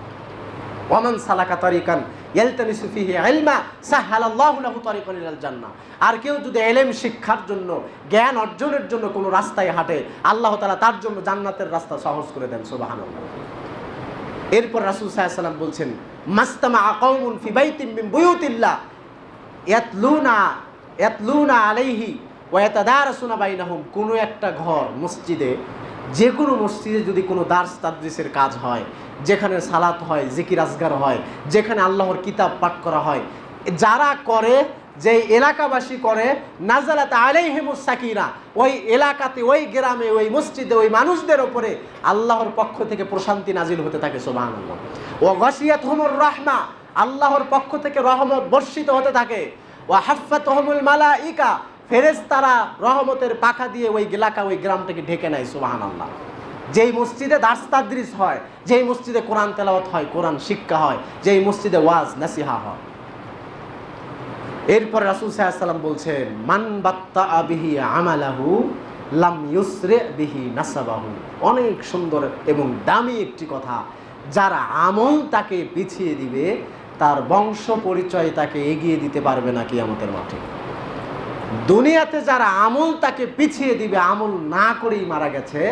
ওয়ামান সালাকা তারিকান ইয়ালতামিসু ফিহি ইলমা সাহালাল্লাহু লাহু তারিকান ইলাল জান্নাহ, আর কেউ যদি ইলম শিক্ষার জন্য, জ্ঞান অর্জনের জন্য কোনো রাস্তায় হাঁটে, আল্লাহ তাআলা তার জন্য জান্নাতের রাস্তা সহজ করে দেন। সুবহানাল্লাহ। এরপর রাসূল সাল্লাল্লাহু আলাইহি ওয়াসাল্লাম বলছেন, মাস্তামা কওমুন ফি বাইতিন মিন বুয়ুতিল্লাহ ইয়াতলুনা আলাইহি ওয়া ইয়াতাদারাসুনা বাইনাহুম, কোনো একটা ঘর মসজিদে, যে কোনো মসজিদে যদি কোনো দার্স তাদরিসের কাজ হয়, যেখানে সালাত হয়, জিকির আজগার হয়, যেখানে আল্লাহর কিতাব পাঠ করা হয়, যারা করে, যে এলাকাবাসী করে, নাজালাত আলাইহিমুস সাকিনা, ওই এলাকাতে, ওই গ্রামে, ওই মসজিদে, ওই মানুষদের উপরে আল্লাহর পক্ষ থেকে প্রশান্তি নাজিল হতে থাকে। সুবহানাল্লাহ। ওয়া গাশিয়াতহুমুর রাহমা, আল্লাহর পক্ষ থেকে রহমত বর্ষিত হতে থাকে। ওয়া হাফফাতহুমুল মালাইকা, ফেরেশতারা রহমতের পাখা দিয়ে ওই এলাকা, ওই গ্রামটাকে ঢেকে নেয়। সুবহানাল্লাহ। যেই মসজিদে দার্স তাদরিস হয়, যেই মসজিদে কোরআন তেলাওয়াত হয়, কোরআন শিক্ষা হয়, যেই মসজিদে ওয়াজ নাসিহা হয়। এরপর রাসূল সাল্লাল্লাহু আলাইহি ওয়াসাল্লাম বলছেন, মান বাত্তা বিহি আমালাহু লাম ইউসরি বিহি নাসাবাহু। অনেক সুন্দর এবং দামি একটি কথা। যার আমল তাকে পিছিয়ে দিবে, তার বংশ পরিচয় তাকে এগিয়ে দিতে পারবে না কিয়ামতের মাঠে। দুনিয়াতে যারা আমল তাকে পিছিয়ে দিবে, আমল না করেই মারা গেছে,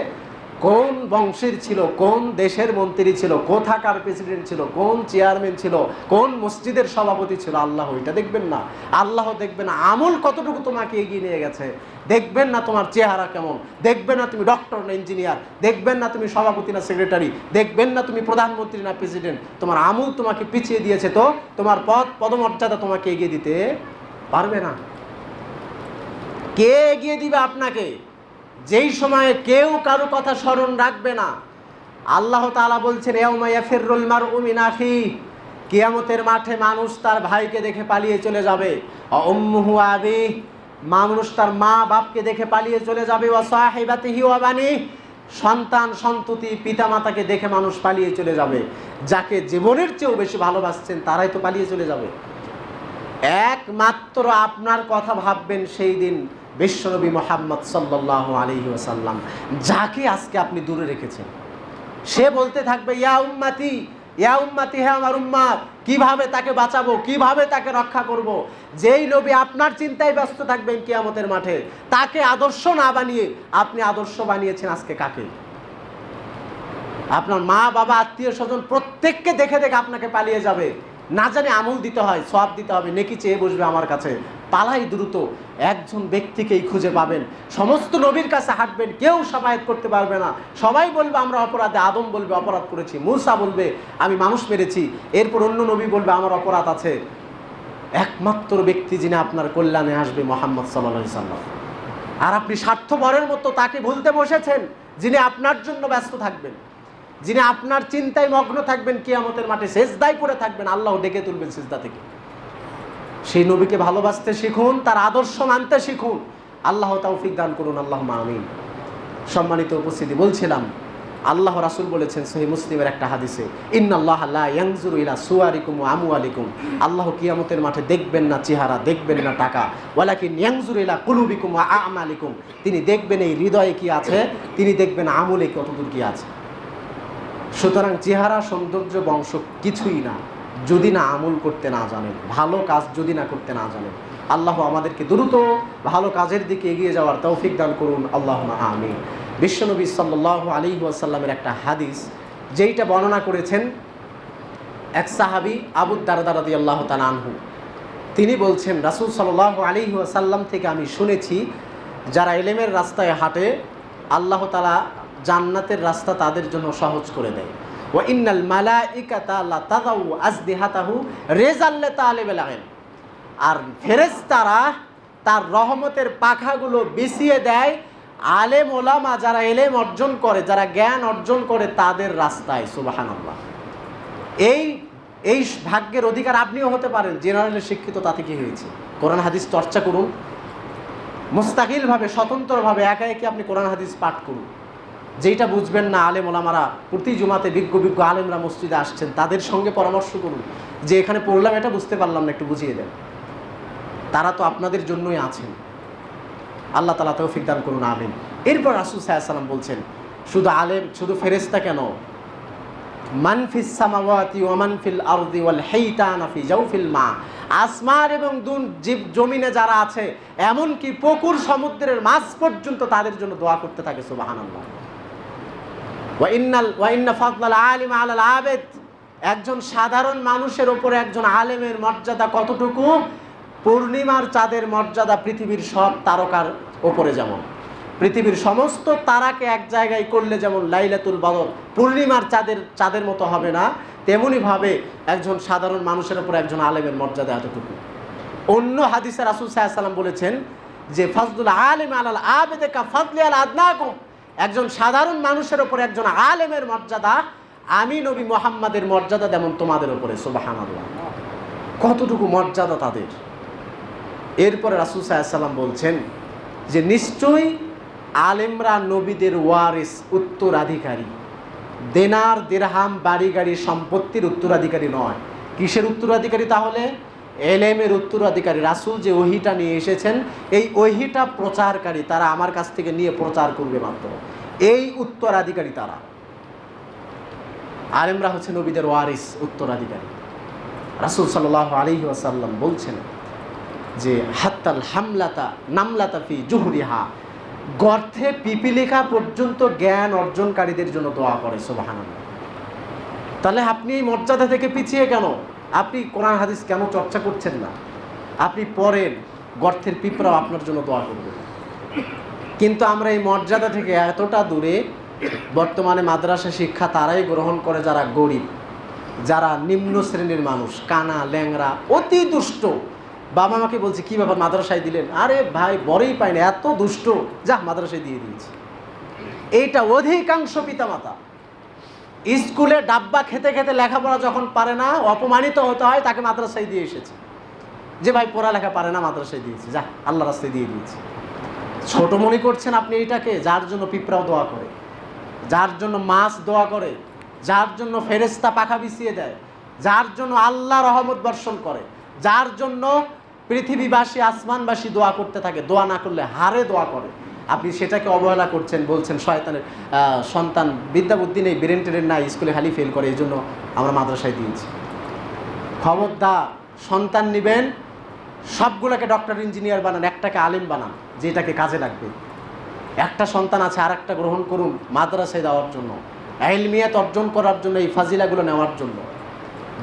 কোন বংশের ছিল, কোন দেশের মন্ত্রী ছিল, কোথাকার প্রেসিডেন্ট ছিল, কোন চেয়ারম্যান ছিল, কোন মসজিদের সভাপতি ছিল, আল্লাহ ওইটা দেখবেন না। আল্লাহ দেখবেন আমল কতটুকু তোমাকে এগিয়ে নিয়ে গেছে। দেখবেন না তোমার চেহারা কেমন, দেখবেন না তুমি ডক্টর না ইঞ্জিনিয়ার, দেখবেন না তুমি সভাপতি না সেক্রেটারি, দেখবেন না তুমি প্রধানমন্ত্রী না প্রেসিডেন্ট। তোমার আমল তোমাকে পিছিয়ে দিয়েছে, তো তোমার পদমর্যাদা তোমাকে এগিয়ে দিতে পারবে না। কে এগিয়ে দিবে আপনাকে? যেই সময়ে কেউ কারো কথা স্মরণ রাখবে না। আল্লাহ তাআলা বলছেন, ইয়াউমা ইয়াফিরুল মারউ মিন আখিহি, কিয়ামতের মাঠে মানুষ তার ভাইকে দেখে পালিয়ে চলে যাবে। উম্মুহু আবিহি, মানুষ তার মা বাপকে দেখে পালিয়ে চলে যাবে। ওয়া সাহিবাতিহি ওয়া বানিহি, সন্তান সন্ততি পিতামাতাকে দেখে মানুষ পালিয়ে চলে যাবে। যাকে জীবনের চেয়েও বেশি ভালোবাসছেন তারাই তো পালিয়ে চলে যাবে। একমাত্র আপনার কথা ভাববেন সেই দিন বিশ্বনবী মুহাম্মদ সাল্লাল্লাহু আলাইহি ওয়াসাল্লাম, যাকে আজকে আপনি দূরে রেখেছেন। সে বলতে থাকবে, ইয়া উম্মতি, ইয়া উম্মতি, হে আমার উম্মত, কিভাবে তাকে বাঁচাবো, কিভাবে তাকে রক্ষা করব। যেই নবী আপনার চিন্তায় ব্যস্ত থাকবেন কিয়ামতের মাঠে, তাকে আদর্শ না বানিয়ে আপনি আদর্শ বানিয়েছেন আজকে কাকে? আপনার মা বাবা আত্মীয় স্বজন প্রত্যেককে দেখে দেখে আপনাকে পালিয়ে যাবে। না জানি আমল দিতে হয়, সওয়াব দিতে হবে, নেকি চেয়ে বসবে আমার কাছে, পালাই দ্রুত, একজন ব্যক্তিকেই খুঁজে পাবেন। সমস্ত নবীর কাছে হাঁটবেন, কেউ শাফায়াত করতে পারবে না। সবাই বলবে আমরা অপরাধে, আদম বলবে অপরাধ করেছি, মূসা বলবে আমি মানুষ মেরেছি, এরপর অন্য নবী বলবে আমার অপরাধ আছে। একমাত্র ব্যক্তি যিনি আপনার কল্যাণে আসবে মুহাম্মদ সাল্লাল্লাহু আলাইহি সাল্লাম। আর আপনি স্বার্থপরের মতো তাকে ভুলতে বসেছেন, যিনি আপনার জন্য ব্যস্ত থাকবেন, যিনি আপনার চিন্তায় মগ্ন থাকবেন, কিয়ামতের মাঠে সিজদায় পড়ে থাকবেন, আল্লাহ ডেকে তুলবেন সিজদা থেকে। সেই নবীকে ভালোবাসতে শিখুন, তার আদর্শ মানতে শিখুন। আল্লাহ তৌফিক দান করুন, আল্লাহুম্মা আমিন। সম্মানিত উপস্থিতি, বলছিলাম আল্লাহ রাসূল বলেছেন সহিহ মুসলিমের একটা হাদিসে, ইন্নাল্লাহা লা ইয়ানজুরু ইলা সুওয়ারিকুম ওয়া আমওয়ালিকুম, আল্লাহ কিয়ামতের মাঠে দেখবেন না চেহারা, দেখবেন না টাকা, ওয়ালাকিন ইয়ানজুরু ইলা কুলুবিকুম ওয়া আমালিকুম, তিনি দেখবেন এই হৃদয়ে কি আছে, তিনি দেখবেন আমলে কতদূর কি আছে। সুতরাং চেহারা, সৌন্দর্য, বংশ কিছুই না যদি না আমল করতে না জানেন, ভালো কাজ যদি না করতে না জানেন। আল্লাহ আমাদেরকে দ্রুত ভালো কাজের দিকে এগিয়ে যাওয়ার তৌফিক দান করুন, আল্লাহুম্মা আমিন। বিশ্বনবী সাল্লাল্লাহু আলাইহি ওয়াসাল্লামের একটা হাদিস, যেইটা বর্ণনা করেছেন এক সাহাবী আবু দারদা রাদিয়াল্লাহু তাআলা আনহু। তিনি বলছেন রাসূল সাল্লাল্লাহু আলাইহি ওয়াসাল্লাম থেকে আমি শুনেছি, যারা ইলমের রাস্তায় হাঁটে আল্লাহ তাআলা জান্নাতের রাস্তা তাদের জন্য সহজ করে দেয়। ওয়া ইন্নাল মালাইকাতা লা তাযাউ আজদিহাতাহু রিজাল লিতালিবিল ইলম, আর ফেরেশতারা তার রহমতের পাখাগুলো বিছিয়ে দেয় আলেম ওলামা যারা ইলম অর্জন করে, যারা জ্ঞান অর্জন করে তাদের রাস্তায়। সুবহানাল্লাহ। এই ভাগ্যের অধিকার আপনিও হতে পারেন। জেনারেলি শিক্ষিত তাতে কি হয়েছে, কোরআন হাদিস চর্চা করুন, মুস্তাকিলভাবে স্বতন্ত্রভাবে একা একা আপনি কোরআন হাদিস পাঠ করুন। যেইটা বুঝবেন না, আলেম ওলামারা প্রতি জুমাতে বিজ্ঞ আলেমরা মসজিদে আসছেন, তাদের সঙ্গে পরামর্শ করুন যে এখানে পড়লাম এটা বুঝতে পারলাম না, একটু বুঝিয়ে দেন। তারা তো আপনাদের জন্যই আছেন। আল্লাহ তাআলা তৌফিক দান করুন, আমিন। এরপর রাসূল সাল্লাল্লাহু আলাইহি ওয়াসাল্লাম বলছেন, শুধু আলেম, শুধু ফেরেশতা কেন, মান ফিস সামাওয়াতি ওয়া মান ফিল আরদি ওয়াল হাইতানা ফি জাওফিল মা, আসমান এবং জমিনে যারা আছে, এমনকি পুকুর সমুদ্রের মাছ পর্যন্ত তাদের জন্য দোয়া করতে থাকে। সুবহানাল্লাহ। ওয়া ইন্না ফাদলাল আলিম আলাল আবিদ, একজন সাধারণ মানুষের উপরে একজন আলেমের মর্যাদা কতটুকু, পূর্ণিমার চাঁদের মর্যাদা পৃথিবীর সব তারকার ওপরে যেমন। পৃথিবীর সমস্ত তারাকে এক জায়গায় করলে যেমন লাইলাতুল বদর পূর্ণিমার চাঁদের মতো হবে না, তেমনিভাবে একজন সাধারণ মানুষের উপর একজন আলেমের মর্যাদা এতটুকু। অন্য হাদিসে রাসূল সাল্লাল্লাহু আলাইহি ওয়াসাল্লাম বলেছেন যে ফাজলুল আলিম আলাল আবিদ কা ফাজলি আল আদনাকুম, একজন সাধারণ মানুষের উপর একজন আলেমের মর্যাদা আমি নবী মুহাম্মাদের মর্যাদা যেমন তোমাদের উপরে। সুবহানাল্লাহ, কতটুকু মর্যাদা তাদের। এরপরে রাসূল সাল্লাল্লাহু আলাইহি ওয়াসাল্লাম বলছেন যে নিশ্চয়ই আলেমরা নবীদের ওয়ারিস, উত্তরাধিকারী। দেনার, দিরহাম, বাড়ি গাড়ি, সম্পত্তির উত্তরাধিকারী নয়। কিসের উত্তরাধিকারী তাহলে? এলেমের উত্তরাধিকারী। রাসূল যে ওহীটা নিয়ে এসেছেন, এই ওহীটা প্রচারকারী, তারা আমার কাছ থেকে নিয়ে প্রচার করবে মাত্র, এই উত্তরাধিকারী তারা। আলেমরা হচ্ছে নবীদের ওয়ারিস, উত্তরাধিকারী। রাসূল সাল্লাল্লাহু আলাইহি ওয়াসাল্লাম বলছেন যে হাত্তাল হামলাতা নামলাতা ফি জুহরিহা, গর্তে পিপিলিকা পর্যন্ত জ্ঞান অর্জনকারীদের জন্য দোয়া করে। সুবহানাল্লাহ। তাহলে আপনি এই মর্যাদা থেকে পিছিয়ে কেন? আপনি কোরআন হাদিস কেন চর্চা করছেন না? আপনি পড়েন, গর্তের পিঁপড়াও আপনার জন্য দোয়া করবে। কিন্তু আমরা এই মর্যাদা থেকে এতটা দূরে, বর্তমানে মাদ্রাসা শিক্ষা তারাই গ্রহণ করে যারা গরিব, যারা নিম্ন শ্রেণীর মানুষ, কানা, ল্যাংরা, অতি দুষ্ট। বাবা মাকে বলছে কী ব্যাপার মাদ্রাসায় দিলেন? আরে ভাই বড়ই পাই না, এত দুষ্ট, যা মাদ্রাসায় দিয়ে দিয়েছি। এইটা অধিকাংশ পিতামাতা। স্কুলে ডাব্বা খেতে খেতে লেখাপড়া যখন পারে না, অপমানিত হতে হয়, তাকে মাদ্রাসায় দিয়ে এসেছে যে ভাই পড়ালেখা পারে না, মাদ্রাসায় দিয়েছি, যা আল্লাহ রাস্তায় দিয়ে দিয়েছি। ছোট মনে করছেন আপনি এইটাকে? যার জন্য পিঁপড়াও দোয়া করে, যার জন্য মাছ দোয়া করে, যার জন্য ফেরেশতা পাখা বিছিয়ে দেয়, যার জন্য আল্লাহ রহমত বর্ষণ করে, যার জন্য পৃথিবীবাসী, আসমানবাসী দোয়া করতে থাকে, দোয়া না করলে হারে দোয়া করে, আপনি সেটাকে অবহেলা করছেন, বলছেন শয়তানের সন্তান, বিদ্যা বুদ্ধি নেই, ব্রেন ট্রেন নাই, স্কুলে খালি ফেল করে, এই জন্য আমরা মাদ্রাসায় দিয়েছি। খবরদার, সন্তান নেবেন, সবগুলোকে ডক্টর ইঞ্জিনিয়ার বানান, একটাকে আলেম বানান যেটাকে কাজে লাগবে। একটা সন্তান আছে, আর একটা গ্রহণ করুন মাদ্রাসায় দেওয়ার জন্য, ইলমিয়াত অর্জন করার জন্য, এই ফাজিলাগুলো নেওয়ার জন্য।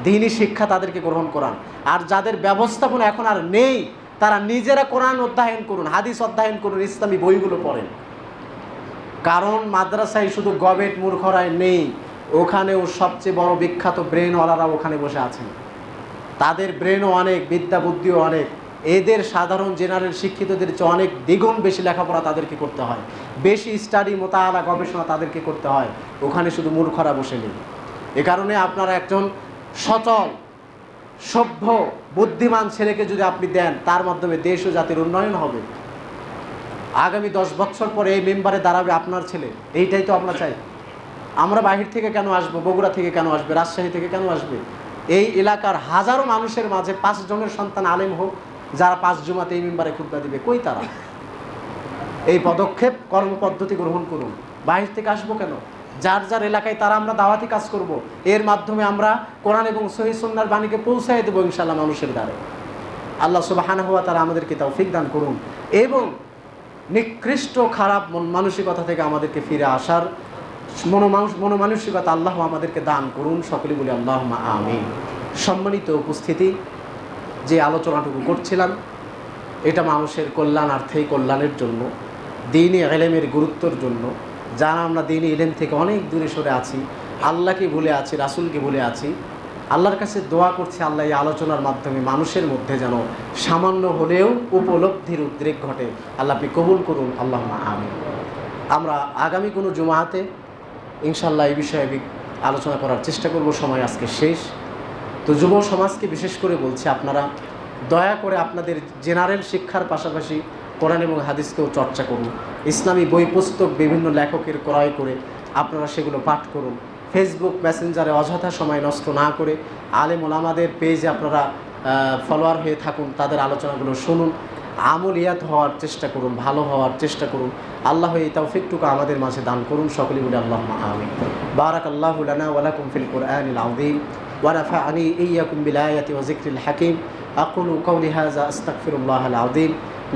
দ্বীনি শিক্ষা তাদেরকে গ্রহণ করান। আর যাদের ব্যবস্থাপনা এখন আর নেই, তারা নিজেরা কোরআন অধ্যয়ন করুন, হাদিস অধ্যয়ন করুন, ইসলামী বইগুলো পড়েন। কারণ মাদ্রাসায় শুধু গবেট মূর্খরাই নেই, ওখানেও সবচেয়ে বড় বিখ্যাত ব্রেনওয়ালারা ওখানে বসে আছেন। তাদের ব্রেনও অনেক, বিদ্যা বুদ্ধিও অনেক। এদের সাধারণ জেনারেল শিক্ষিতদের চেয়ে অনেক দ্বিগুণ বেশি লেখাপড়া তাদেরকে করতে হয়, বেশি স্টাডি, মোতালা, গবেষণা তাদেরকে করতে হয়। ওখানে শুধু মূর্খরা বসে নেই। এ কারণে আপনারা একজন সচল, সভ্য, বুদ্ধিমান ছেলেকে যদি আপনি দেন, তার মাধ্যমে দেশ ও জাতির উন্নয়ন হবে। আগামী 10 বছর পরে এই মেম্বারে দাঁড়াবে আপনার ছেলে, এইটাই তো আমরা চাই। আমরা বাহির থেকে কেন আসবো, বগুড়া থেকে কেন আসবে, রাজশাহী থেকে কেন আসবে? এই এলাকার হাজারো মানুষের মাঝে 5 জনের সন্তান আলেম হোক, যারা 5 জুমাতে এই মেম্বারে খুতবা দিবে। কই তারা? এই পদক্ষেপ, কর্মপদ্ধতি গ্রহণ করুন। বাহির থেকে আসবো কেন? যার যার এলাকায় তারা আমরা দাওয়াতি কাজ করব। এর মাধ্যমে আমরা কোরআন এবং সহিহ সুন্নাহর বাণীকে পৌঁছায় দেবো ইনশাআল্লাহ মানুষের দ্বারে। আল্লাহ সুবহানাহু ওয়া তাআলা আমাদেরকে তৌফিক দান করুন এবং নিকৃষ্ট খারাপ মন মানসিকতা থেকে আমাদেরকে ফিরে আসার মনোমানসিকতা আল্লাহ আমাদেরকে দান করুন। সকলে বলি আল্লাহুম্মা আমিন। সম্মানিত উপস্থিতি, যে আলোচনাটুকু করছিলাম এটা মানুষের কল্যাণার্থেই, কল্যাণের জন্য, দ্বীনি ইলমের গুরুত্বের জন্য। যারা আমরা দ্বীনি ইলম থেকে অনেক দূরে সরে আছি, আল্লাহকে ভুলে আছি, রাসূলকে ভুলে আছি, আল্লাহর কাছে দোয়া করছি আল্লাহ এই আলোচনার মাধ্যমে মানুষের মধ্যে যেন সামান্য হলেও উপলব্ধির উদ্রেক ঘটে। আল্লাহ আপনি কবুল করুন, আল্লাহুম্মা আমিন। আমরা আগামী কোনো জুমাতে ইনশাআল্লাহ এই বিষয়ে আলোচনা করার চেষ্টা করব। সময় আজকে শেষ। তো যুব সমাজকে বিশেষ করে বলছি, আপনারা দয়া করে আপনাদের জেনারেল শিক্ষার পাশাপাশি কোরআন এবং হাদিসকেও চর্চা করুন। ইসলামী বই পুস্তক বিভিন্ন লেখকের ক্রয় করে আপনারা সেগুলো পাঠ করুন। ফেসবুক মেসেঞ্জারে অযথা সময় নষ্ট না করে আলেম ওলামাদের পেজে আপনারা ফলোয়ার হয়ে থাকুন, তাদের আলোচনাগুলো শুনুন, আমলিয়াত হওয়ার চেষ্টা করুন, ভালো হওয়ার চেষ্টা করুন। আল্লাহ এই তৌফিকটুকু আমাদের মাঝে দান করুন। সকলে বলি আল্লাহুম্মা আমিন। বারাকাল্লাহু লানা ওয়া লাকুম ফিল কুরআনিল আযীম ওয়া নাফা'নি ইয়্যাকুম বিল আয়াতি ওয়া যিকরিল হাকীম। আকুলু কাওলি হাযা আস্তাগফিরুল্লাহাল আযীম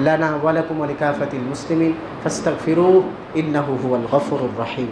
লানা ওয়া লাকুম ওয়া লিকাফাতিল মুসলিমিন ফাস্তাগফিরুহু ইন্নাহু হুয়াল গফুরুর রহিম।